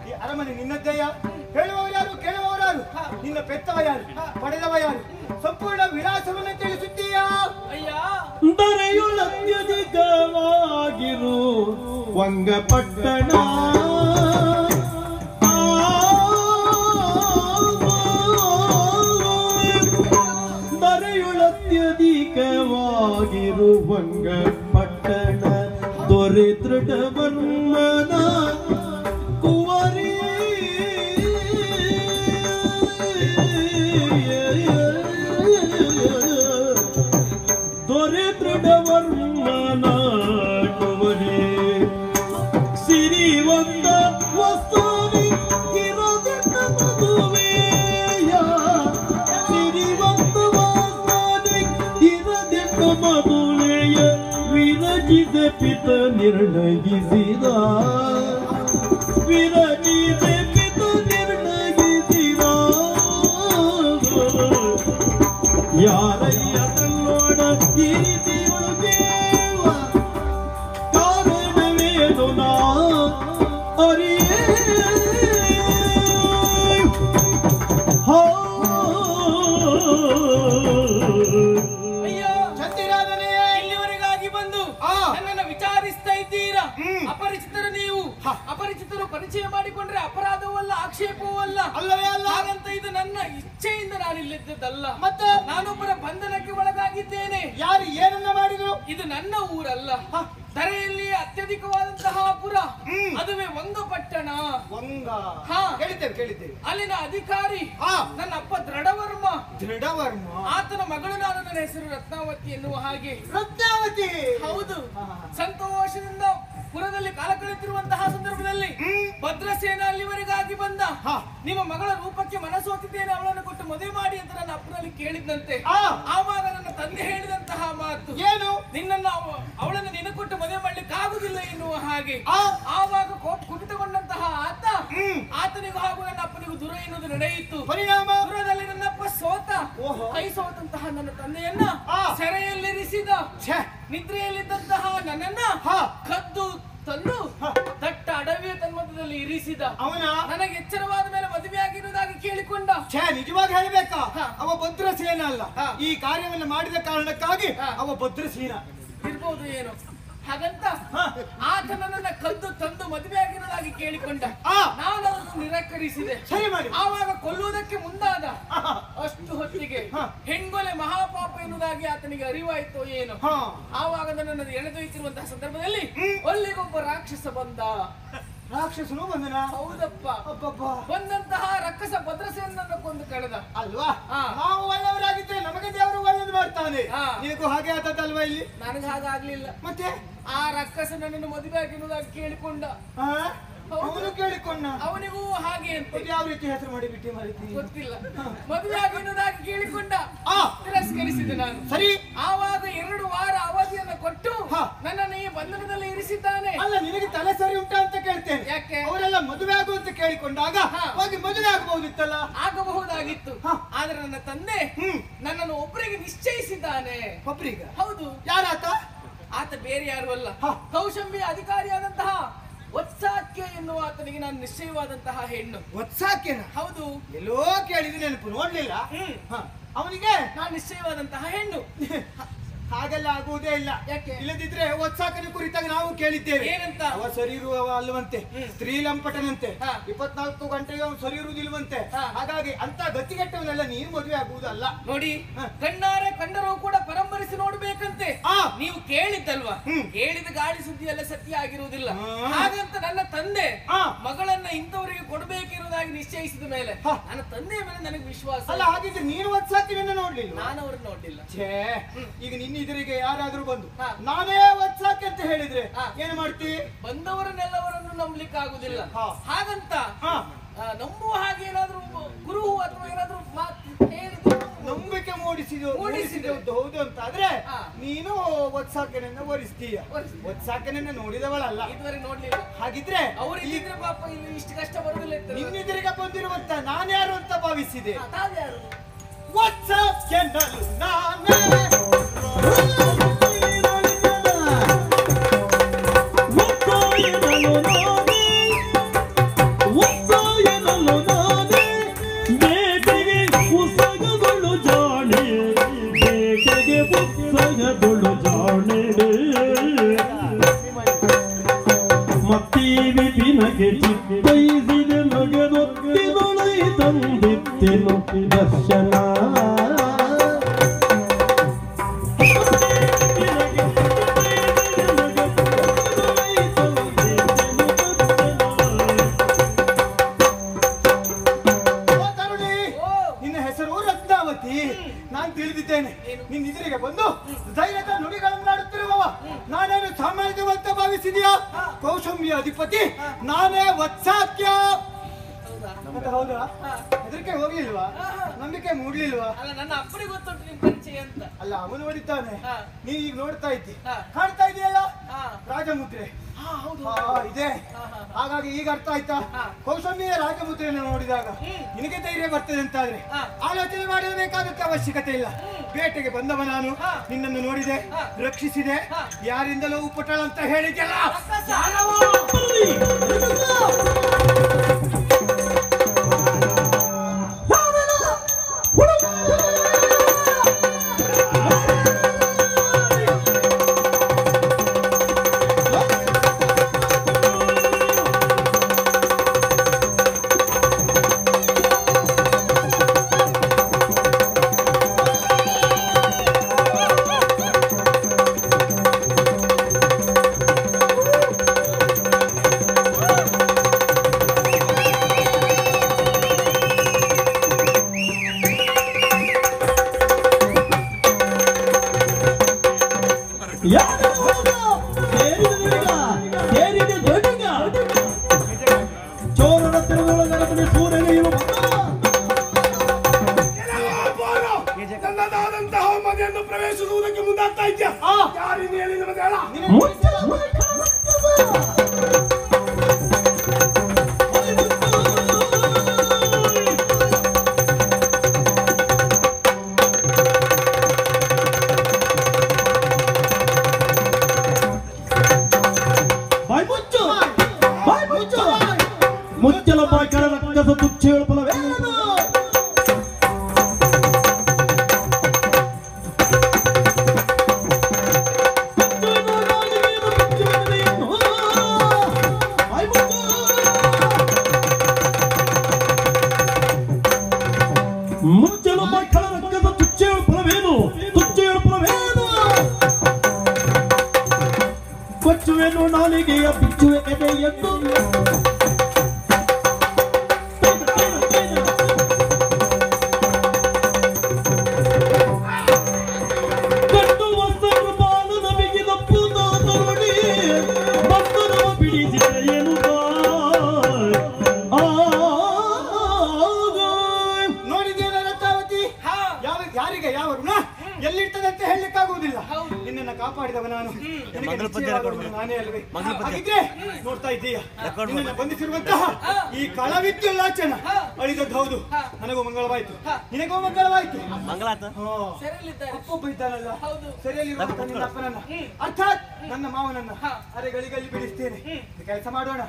Speaker 5: ಈ ಅರಮನೆ ನಿನ್ನದ್ದೆಯ? ಹೇಳುವವರು ಯಾರು, ಕೇಳುವವರು ಯಾರು? ನಿನ್ನ ಪೆತ್ತವ ಯಾರು, ಪಡೆದವ ಯಾರು? ಸಂಪೂರ್ಣ ವಿಳಾಸವನ್ನು ತಿಳಿಸುತ್ತೀಯಾ?
Speaker 3: ಅಯ್ಯ
Speaker 4: ದರೆಯೊಳತ್ಯಧಿಕವಾಗಿರು ವಂಗಪಟ್ಟಣ ದರೆಯೊಳತ್ಯಧಿಕವಾಗಿರುವಂಗ ಪಟ್ಟಣ ದೊರೆ ದೃಢವರ್ಮನ ಕುವರಿ ದೊರೆ ದೃಢವರ್ಮನ ಕುವರಿ ಸಿರಿವಂತ ವಸ್ತುವಿ ಇರದಿದ್ದ ಮದುವೆಯ ಸಿರಿವಂತ ವಸ್ತುವಿ ಇರದಿದ್ದ ಮದುವೆಯ ವಿರಚಿತ ಪಿತ ನಿರ್ಣಯಿಸಿದ ವಿರಚಿತ ಪಿತ ನಿರ್ಣಯಿಸಿದ ಯಾರಯ್ಯ ತನ್ನೋಡ ಕಿರಿತಿಯೊಳು ದೇವ ಕಾರಣವೇನು ನಾ ಅರಿಯೇ
Speaker 3: ಅಯ್ಯೋ
Speaker 5: ಚಂದಿರಾದನೇ
Speaker 3: ಇಲ್ಲಿವರೆಗಾಗಿ ಬಂದು ನನ್ನನ್ನು ವಿಚಾರಿಸ್ತಾ ಇದ್ದೀರಾ? ಅಪರಿಚಿತರು ನೀವು. ಅಪರಿಚಿತರು ಪರಿಚಯ ಮಾಡಿಕೊಂಡ್ರೆ ಅಪರಾಧವಲ್ಲ, ಆಕ್ಷೇಪವೂ ಅಲ್ಲ.
Speaker 5: ಅಲ್ಲವೇ ಅಲ್ಲ?
Speaker 3: ಹಾಗಂತ ಇದು ನನ್ನ ಇಚ್ಛೆಯಿಂದ ನಾನು ಇಲ್ಲಿದ್ದದ್ದಲ್ಲ.
Speaker 5: ಮತ್ತೆ
Speaker 3: ನಾನೊಬ್ಬರ ಬಂಧನಕ್ಕೆ ಒಳಗಾಗಿದ್ದೇನೆ.
Speaker 5: ಯಾರು ಏನನ್ನ ಮಾಡಿದ್ರು?
Speaker 3: ಇದು ನನ್ನ ಊರಲ್ಲ, ಧರೆಯಲ್ಲಿ ಅತ್ಯಧಿಕವಾದಂತಹ ಪುರ, ಅದುವೇ ವಂಗಪಟ್ಟಣ.
Speaker 5: ವಂಗ
Speaker 3: ಹಾ.
Speaker 5: ಕೇಳಿದ್ದೇವೆ.
Speaker 3: ಅಲ್ಲಿನ ಅಧಿಕಾರಿ ನನ್ನ ಅಪ್ಪ ದೃಢವರ್ಮ.
Speaker 5: ದೃಢವರ್ಮ
Speaker 3: ಆತನ ಮಗಳು ನಾನು. ನನ್ನ ಹೆಸರು ರತ್ನಾವತಿ ಎನ್ನುವ ಹಾಗೆ.
Speaker 5: ರತ್ನಾವತಿ.
Speaker 3: ಹೌದು. ಸಂತೋಷದಿಂದ ಪುರದಲ್ಲಿ ಕಾಲ ಕಳೆಯುತ್ತಿರುವಂತಹ ಸಂದರ್ಭದಲ್ಲಿ ಭದ್ರಸೇನ ಅಲ್ಲಿವರೆಗಾಗಿ ಬಂದ. ನಿಮ್ಮ ಮಗಳ ರೂಪಕ್ಕೆ ಮನಸ್ಸೋತಿದ್ದೇನೆ, ಅವಳನ್ನು ಕೊಟ್ಟು ಮದುವೆ ಮಾಡಿ ಅಂತ ನನ್ನ ಅಪ್ಪನಲ್ಲಿ ಕೇಳಿದಂತೆ. ಆವಾಗ ನನ್ನ ತಂದೆ ಹೇಳಿದಂತಹ ಮಾತು
Speaker 5: ಏನು?
Speaker 3: ನಿನ್ನನ್ನು ಅವಳನ್ನು ನಿನ್ನ ಕೊಟ್ಟು ಮದುವೆ ಮಾಡ್ಲಿಕ್ಕೆ ಆಗುದಿಲ್ಲ ಎನ್ನುವ ಹಾಗೆ. ಆವಾಗ ಕುಪಿತಗೊಂಡಂತಹ ಆತನಿಗೂ ಹಾಗೂ ನನ್ನ ಅಪ್ಪನಿಗೂ ದೂರ ಎನ್ನುವುದು ನಡೆಯಿತು.
Speaker 5: ಪರಿಣಾಮ
Speaker 3: ದೂರದಲ್ಲಿ ನನ್ನಪ್ಪ ಸೋತ. ಕೈ ಸೋತಂತಹ ನನ್ನ ತಂದೆಯನ್ನ ಸೆರೆಯಲ್ಲಿರಿಸಿದ. ನಿದ್ರೆಯಲ್ಲಿದ್ದಂತಹ ನನ್ನನ್ನ ಕದ್ದು ತಂದು ದಟ್ಟ ಅಡವಿಯ ತನ್ಮಧ್ಯದಲ್ಲಿ ಇರಿಸಿದ.
Speaker 5: ಅವನ
Speaker 3: ನನಗೆ ಎಚ್ಚರವಾದ ಮೇಲೆ ಮದುವೆಯಾಗಿರುವುದಾಗಿ ಕೇಳಿಕೊಂಡ.
Speaker 5: ನಿಜವಾಗಿ ಹೇಳ್ಬೇಕಾ? ಅವ ಭದ್ರಸೇನ ಅಲ್ಲ. ಈ ಕಾರ್ಯವನ್ನು ಮಾಡಿದ ಕಾರಣಕ್ಕಾಗಿ ಅವ ಭದ್ರಸೇನ
Speaker 3: ಇರ್ಬೋದು ಏನು. ಹಾಗಂತ ಆತ ನನ್ನನ್ನ ಕದ್ದು ತಂದು ಮದುವೆಯಾಗಿರುವುದಾಗಿ ಕೇಳಿಕೊಂಡ. ನಾನು ಅದನ್ನು ನಿರಾಕರಿಸಿದೆ.
Speaker 5: ಸರಿ ಮಾಡಿ.
Speaker 3: ಆವಾಗ ಕೊಲ್ಲುವುದಕ್ಕೆ ಮುಂದಾದ. ಅಷ್ಟು ಹೊತ್ತಿಗೆ ಹೆಣ್ಗೊಲೆ ಮಹಾಪಾಪ ಎನ್ನುವುದಾಗಿ ಆತನಿಗೆ ಅರಿವಾಯ್ತೋ ಏನು. ಆವಾಗ ನನ್ನನ್ನು ಎಳೆದೊಯ್ತಿರುವಂತಹ ಸಂದರ್ಭದಲ್ಲಿ ಅಲ್ಲಿಗೊಬ್ಬ ರಾಕ್ಷಸ ಬಂದ.
Speaker 5: ರಾಕ್ಷಸನು ಬಂದನ?
Speaker 3: ಹೌದಪ್ಪ.
Speaker 5: ಅಬ್ಬಬ್ಬ.
Speaker 3: ಬಂದಂತಹ ರಕ್ಕಸ ಭದ್ರಸೇನನ್ನು ಕೊಂದು ಕಳೆದ.
Speaker 5: ಅಲ್ವಾ? ನಾವು ಒಳ್ಳೆಯವರಾಗಿದ್ರೆ ನಮಗೆ ದೇವರು ಒಳ್ಳೇದು ಮಾಡ್ತಾನೆ. ನಿನಗೂ ಹಾಗೆ ಆದದ್ದಲ್ವಾ ಇಲ್ಲಿ?
Speaker 3: ನನಗೆ ಹಾಗಾಗ್ಲಿಲ್ಲ.
Speaker 5: ಮತ್ತೆ
Speaker 3: ಆ ರಕ್ಕಸ ನನ್ನನ್ನು ಮದುವೆ ಆಗಿರುವುದಾಗಿ ಕೇಳಿಕೊಂಡ.
Speaker 5: ಅವನು ಕೇಳಿಕೊಂಡ.
Speaker 3: ಅವನಿಗೂ ಹಾಗೆ ಅಂತ
Speaker 5: ಯಾವ ರೀತಿ ಹೆಸರು ಮಾಡಿ ಬಿಟ್ಟಿ ಮಾಡಿದ್ದೀನಿ
Speaker 3: ಗೊತ್ತಿಲ್ಲ. ಮದುವೆ ಆಗಿರುವುದಾಗಿ ಕೇಳಿಕೊಂಡ. ತಿರಸ್ಕರಿಸಿದೆ ನಾನು.
Speaker 5: ಸರಿ.
Speaker 3: ಆವಾಗ 2 ವಾರ ಅವಧಿಯನ್ನು ಕೊಟ್ಟು ನನ್ನನ್ನು ಈ ಬಂಧನದಲ್ಲಿ ಇರಿಸಿದ್ದಾನೆ.
Speaker 5: ಅಲ್ಲ, ನಿನಗೆ ತಲೆ ಸರಿ ಉಂಟಾ ಅಂತ ಕೇಳ್ತೇನೆ.
Speaker 3: ಯಾಕೆ?
Speaker 5: ಅವರೆಲ್ಲ ಮದುವೆ ಆಗುವಂತ ಕೇಳಿಕೊಂಡಾಗ ಹೋಗಿ ಮದುವೆ ಆಗಬಹುದಿತ್ತಲ್ಲ?
Speaker 3: ಆಗಬಹುದಾಗಿತ್ತು. ಆದ್ರೆ ನನ್ನ ತಂದೆ ನನ್ನನ್ನು ಒಬ್ಬರಿಗೆ ನಿಶ್ಚಯಿಸಿದ್ದಾನೆ.
Speaker 5: ಒಬ್ಬರಿಗೆ?
Speaker 3: ಹೌದು.
Speaker 5: ಯಾರಾತ?
Speaker 3: ಆತ ಬೇರೆ ಯಾರು ಅಲ್ಲ, ಕೌಶಂಬಿಯ ಅಧಿಕಾರಿಯಾದಂತಹ ವತ್ಸಾಕ್ಯ ಎನ್ನುವ ಆತನಿಗೆ ನಾನು ನಿಶ್ಚಯವಾದಂತಹ ಹೆಣ್ಣು.
Speaker 5: ವತ್ಸಾಕ್ಯನ?
Speaker 3: ಹೌದು.
Speaker 5: ಎಲ್ಲೋ ಕೇಳಿದ್ರೆ ನೆನಪು ನೋಡ್ಲಿಲ್ಲ. ಅವನಿಗೆ
Speaker 3: ನಾನು ನಿಶ್ಚಯವಾದಂತಹ ಹೆಣ್ಣು.
Speaker 5: ಹಾಗೆಲ್ಲ ಆಗುವುದೇ ಇಲ್ಲ.
Speaker 3: ಯಾಕೆ?
Speaker 5: ಇಲ್ಲದಿದ್ರೆ ವತ್ಸಾಕನ ಕುರಿತಾಗಿ ನಾವು ಕೇಳಿದ್ದೇವೆ.
Speaker 3: ಏನಂತ?
Speaker 5: ಅವ ಸರಿ ಇರುವವ ಅಲ್ಲವಂತೆ, ಸ್ತ್ರೀ ಲಂಪಟನಂತೆ, 24 ಗಂಟೆಗೆ ಅವನು ಸರಿ ಇರುವುದಿಲ್ವಂತೆ. ಹಾಗಾಗಿ ಅಂತ ಗತಿಗೆಟ್ಟವನ್ನೆಲ್ಲ ನೀನು ಮದುವೆ ಆಗುವುದಲ್ಲ.
Speaker 3: ನೋಡಿ, ಕಣ್ಣಾರೆ ಕಂಡರೂ ಕೂಡ ಪರಂಪರಿಸಿ ನೋಡ್ಬೇಕಂತೆ ನೀವು ಕೇಳಿದ್ದಲ್ವಾ? ಕೇಳಿದ ಗಾಳಿ ಸುದ್ದಿ ಎಲ್ಲ ಸತ್ಯ ಆಗಿರುವುದಿಲ್ಲ. ಹಾಗಂತ ನನ್ನ ತಂದೆ ಮಗಳನ್ನ ಇಂಥವರಿಗೆ ಕೊಡಬೇಕಿರುವುದಾಗಿ ನಿಶ್ಚಯಿಸಿದ ಮೇಲೆ ನನ್ನ ತಂದೆಯ ಮೇಲೆ ನನಗೆ ವಿಶ್ವಾಸ
Speaker 5: ಅಲ್ಲ. ಹಾಗಿದ್ರೆ ನೀನು ವತ್ಸಾಕಿನ ನೋಡ್ಲಿಲ್ಲ?
Speaker 3: ನಾನು ಅವ್ರನ್ನ ನೋಡ್ಲಿಲ್ಲ.
Speaker 5: ಈಗ ನಿನ್ನ ಇದರಿಗೆ ಯಾರಾದ್ರೂ ಬಂದು ನಾನೇ ವತ್ಸಾಕಿ ಅಂತ ಹೇಳಿದ್ರೆ ಏನು ಮಾಡ್ತಿ?
Speaker 3: ಬಂದವರನ್ನೆಲ್ಲವರನ್ನು ನಂಬಲಿಕ್ಕೆ ಆಗುದಿಲ್ಲ. ಹಾಗಂತ ನಂಬುವ ಹಾಗೆ ಏನಾದ್ರೂ ಗುರು ಅಥವಾ ಏನಾದ್ರೂ
Speaker 5: ನಂಬಿಕೆ ಮೂಡಿಸಿದದ್ದು ಹೌದು ಅಂತ ಆದ್ರೆ ನೀನು ವತ್ಸಾಕನನ್ನ ವರಿಸ್ತೀಯ. ವತ್ಸಾಕನನ್ನ ನೋಡಿದವಳಲ್ಲ,
Speaker 3: ಇದುವರೆಗೆ ನೋಡ್ಲಿಲ್ಲ.
Speaker 5: ಹಾಗಿದ್ರೆ
Speaker 3: ಅವರಿದ್ರೆ ಪಾಪ ಇಲ್ಲಿ ಇಷ್ಟು ಕಷ್ಟ ಬರುವುದಿಲ್ಲ.
Speaker 5: ನಿನ್ನೆದುರಿಗೆ ಬಂದಿರುವಂತ ನಾನ್ಯಾರು ಅಂತ ಭಾವಿಸಿದೆ?
Speaker 3: ತಾವ್ಯಾರು?
Speaker 5: ವತ್ಸಾಕನಲ್ಲೂ ನಾನೇ
Speaker 4: ಬಿಪಿನಗೆ ಚಿತ್ತೈಸಿದೆ ನಗೆದೊತ್ತಿನೊಳೈ ತಂದಿತ್ತೆನು ದರ್ಶನ
Speaker 5: ನಾನು ತಿಳಿದಿದ್ದೇನೆ ನಿನ್ನ ಎದುರಿಗೆ ಬಂದು ಧೈರ್ಯದ ನುಡಿಗಳನ್ನಾಡುತ್ತಿರುವವ ನಾನೇನು ಸಾಮಾನ್ಯವಂತ ಭಾವಿಸಿದೆಯಾ? ಕೌಶಂಬಿಯ ಅಧಿಪತಿ ನಾನೇ ವತ್ಸಾತ್ಯ. ಹೌದಾ? ಹೆದರಿಕೆ ಹೋಗ್ಲಿಲ್ವಾ? ನಂಬಿಕೆ ಮೂಡ್ಲಿಲ್ವಾ?
Speaker 3: ಅಲ್ಲ ನನ್ನ ಅಪ್ಪನಿಗೆ ಗೊತ್ತುಂಟು ನಿಮ್ ಪರಿಚಯ ಅಂತ.
Speaker 5: ಅಲ್ಲ ಅವನು ನೋಡಿದ್ದಾನೆ, ನೀನ್ ಈಗ ನೋಡ್ತಾ ಇದ್ದಿ, ಕಾಣ್ತಾ ಇದೆಯಲ್ಲ ರಾಜಮುದ್ರೆ ಇದೆ. ಹಾಗಾಗಿ ಈಗ ಅರ್ಥ ಆಯ್ತಾ? ಕೌಶಲ್ಯ ರಾಜಮುದ್ರೆಯನ್ನು ನೋಡಿದಾಗ ನಿನಗೆ ಧೈರ್ಯ ಬರ್ತದೆ ಅಂತಾದ್ರೆ ಆಲೋಚನೆ ಮಾಡಬೇಕಾದಂತ ಅವಶ್ಯಕತೆ ಇಲ್ಲ. ಬೇಟೆಗೆ ಬಂದವ ನಾನು, ನಿನ್ನನ್ನು ನೋಡಿದೆ, ರಕ್ಷಿಸಿದೆ, ಯಾರಿಂದಲೂ ಉಪಟಳ ಅಂತ ಹೇಳಿದ್ಯಲ್ಲ.
Speaker 2: ಪ್ರವೇಶಿಸುವುದಕ್ಕೆ ಮುಂದಾಗ್ತಾ ಇದ್ಯಾ? ಯಾರಿಂದ ಹೇಳಿ ನಮಗೆ ಹೇಳ.
Speaker 4: ಮುಚ್ಚಲ ಬಾಯ್ಕಳ ರಕ್ಕಸ ತುಚ್ಚ ಹೇಳ್ಪಲವೇನು? ಮುಚ್ಚಲ ಬಾಯ್ಕಳ ರಕ್ಕಸ ತುಚ್ಚ ಹೇಳ್ಪಲವೇನು? ತುಚ್ಚ ಹೇಳ್ಪಲವೇನು? ಕೊಚ್ಚುವೆನು ನಾಲಿಗೆಯ ಬಿಚ್ಚುವೆ ಎದೆ ಎಂದು
Speaker 5: ಎಲ್ಲಿರ್ತದಂತೆ ಹೇಳಲಿಕ್ಕಾಗುವುದಿಲ್ಲ. ನಿನ್ನನ್ನು ಕಾಪಾಡಿದವ ನಾನು, ನಾನೇ ಅಲ್ವೇ? ಹಾಗಿದ್ರೆ ನೋಡ್ತಾ ಇದ್ದೀಯ, ನಿನ್ನನ್ನು ಬಂಧಿಸಿರುವಂತಹ ಈ ಕಳವಿದ್ಯುಲ್ಲಾಚನ ಅಳಿದದ್ದು ಹೌದು. ನನಗೂ ಮಂಗಳವಾಯ್ತು, ನಿನಗೂ ಮಂಗಳವಾಯ್ತು. ಅಪ್ಪೊಬ್ಬ ಇದ್ದಾನಲ್ಲ ಸರಿಯಲ್ಲಿರುವಂತಹ ನಿನ್ನ ಅಪ್ಪನನ್ನ, ಅರ್ಥಾತ್ ನನ್ನ ಮಾವನನ್ನ ಅರೆಗಳಿಗಲ್ಲಿ ಬಿಡಿಸ್ತೇನೆ. ಕೆಲಸ ಮಾಡೋಣ,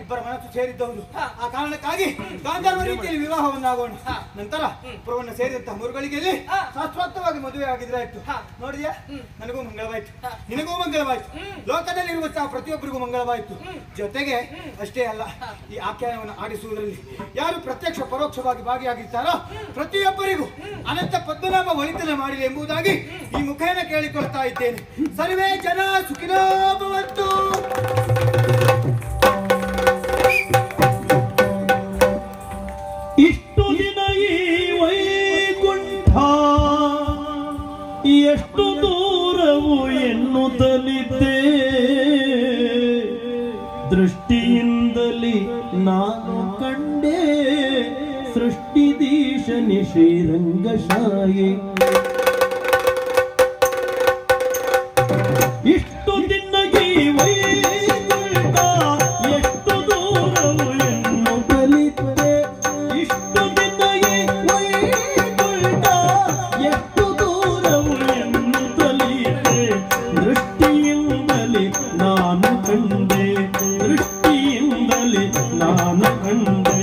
Speaker 5: ಇಬ್ಬರ ಮನಸ್ಸು ಸೇರಿದ್ದವನು. ಆ ಕಾರಣಕ್ಕಾಗಿ ಗಾಂಧರ್ವ ರೀತಿಯಲ್ಲಿ ವಿವಾಹವನ್ನಾಗೋಣ. ನಂತರ ಪುರವನ್ನು ಸೇರಿದಂತಹ ಮುರುಗಳಿಗೆ ಶಾಶ್ವತವಾಗಿ ಮದುವೆ ಆಗಿದ್ರೆ ಆಯ್ತು. ನೋಡಿದ್ಯಾ, ನನಗೂ ಮಂಗಳವಾಯ್ತು, ನಿನಗೂ ಮಂಗಳವಾಯ್ತು, ಲೋಕದಲ್ಲಿರುವಂತಹ ಪ್ರತಿಯೊಬ್ಬರಿಗೂ ಮಂಗಳವಾಯ್ತು. ಜೊತೆಗೆ ಅಷ್ಟೇ ಅಲ್ಲ, ಈ ಆಖ್ಯಾನವನ್ನು ಆಡಿಸುವುದರಲ್ಲಿ ಯಾರು ಪ್ರತ್ಯಕ್ಷ ಪರೋಕ್ಷವಾಗಿ ಭಾಗಿಯಾಗಿರ್ತಾರೋ ಪ್ರತಿಯೊಬ್ಬರಿಗೂ ಅನಂತ ಪದ್ಮನಾಭ ಒಳಿತನ ಮಾಡಲಿ ಎಂಬುದಾಗಿ ಈ ಮುಖೇನ ಕೇಳಿಕೊಳ್ತಾ ಇದ್ದೇನೆ. ಸರ್ವೇ ಜನ ಸುಖಿನೋ ಭವಂತು.
Speaker 4: ಇಷ್ಟು ದಿನ ಈ ವೈಕುಂಠ ಎಷ್ಟು ದೂರವು ಎನ್ನುತ್ತಲಿದ್ದೆ, ದೃಷ್ಟಿಯಿಂದಲೇ ನಾನು ಕಂಡೆ ಸೃಷ್ಟಿದೀಶನಿ ಶ್ರೀರಂಗಶಾಯಿ. ಇಷ್ಟು ದಿನ ಈ ವೈಕುಂಠ ಎಷ್ಟು ದೂರವು ಎನ್ನುತ್ತಲಿದ್ದೆ, ಇಷ್ಟು ದಿನ ಈ ವೈಕುಂಠ ಎಷ್ಟು ದೂರವು ಎನ್ನುತ್ತಲಿದ್ದೆ, ದೃಷ್ಟಿಯಿಂದಲೇ ನಾನು ಕಂಡೆ, ದೃಷ್ಟಿಯಿಂದಲೇ ನಾನು ಕಂಡೆ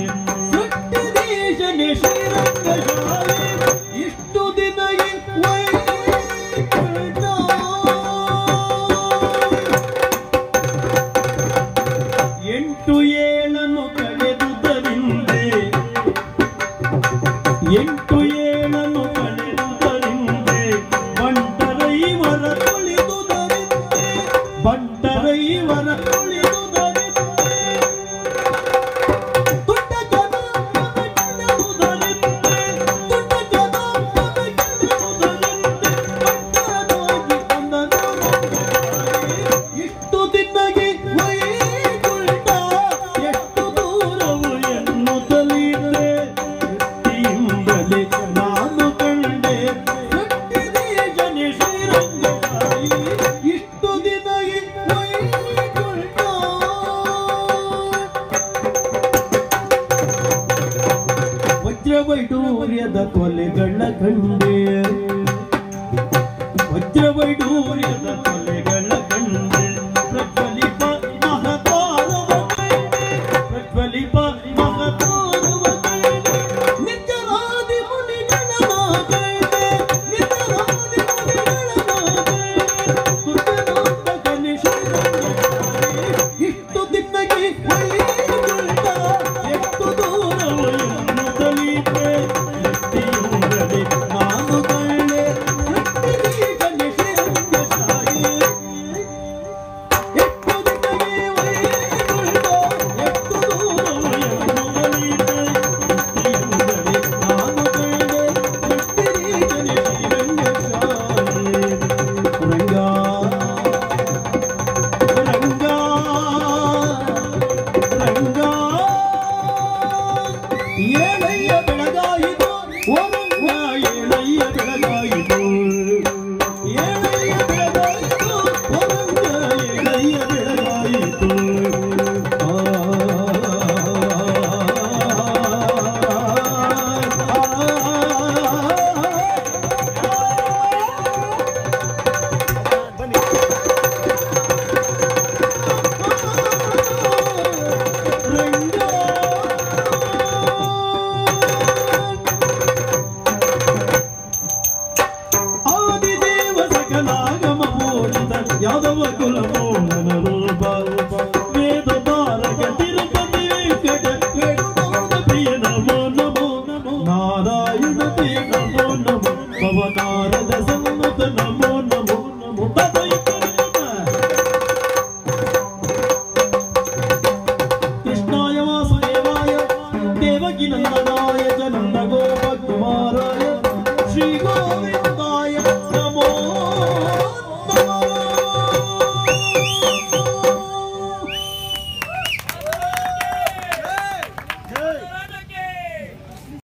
Speaker 4: ಸೃಷ್ಟಿದೀಶನೆ ಶ್ರೀರಂಗಶಾಯಿ. ಇಷ್ಟು ದಿನ ಈ ವೈಕುಂಠ ಎಂಟು ವಜ್ರವೈಡೂರ್ಯದ ಕೊಲೆಗಳ ಕಂಡೆ ವಜ್ರವೈಡೂರ್ಯದ ಕೊಲೆ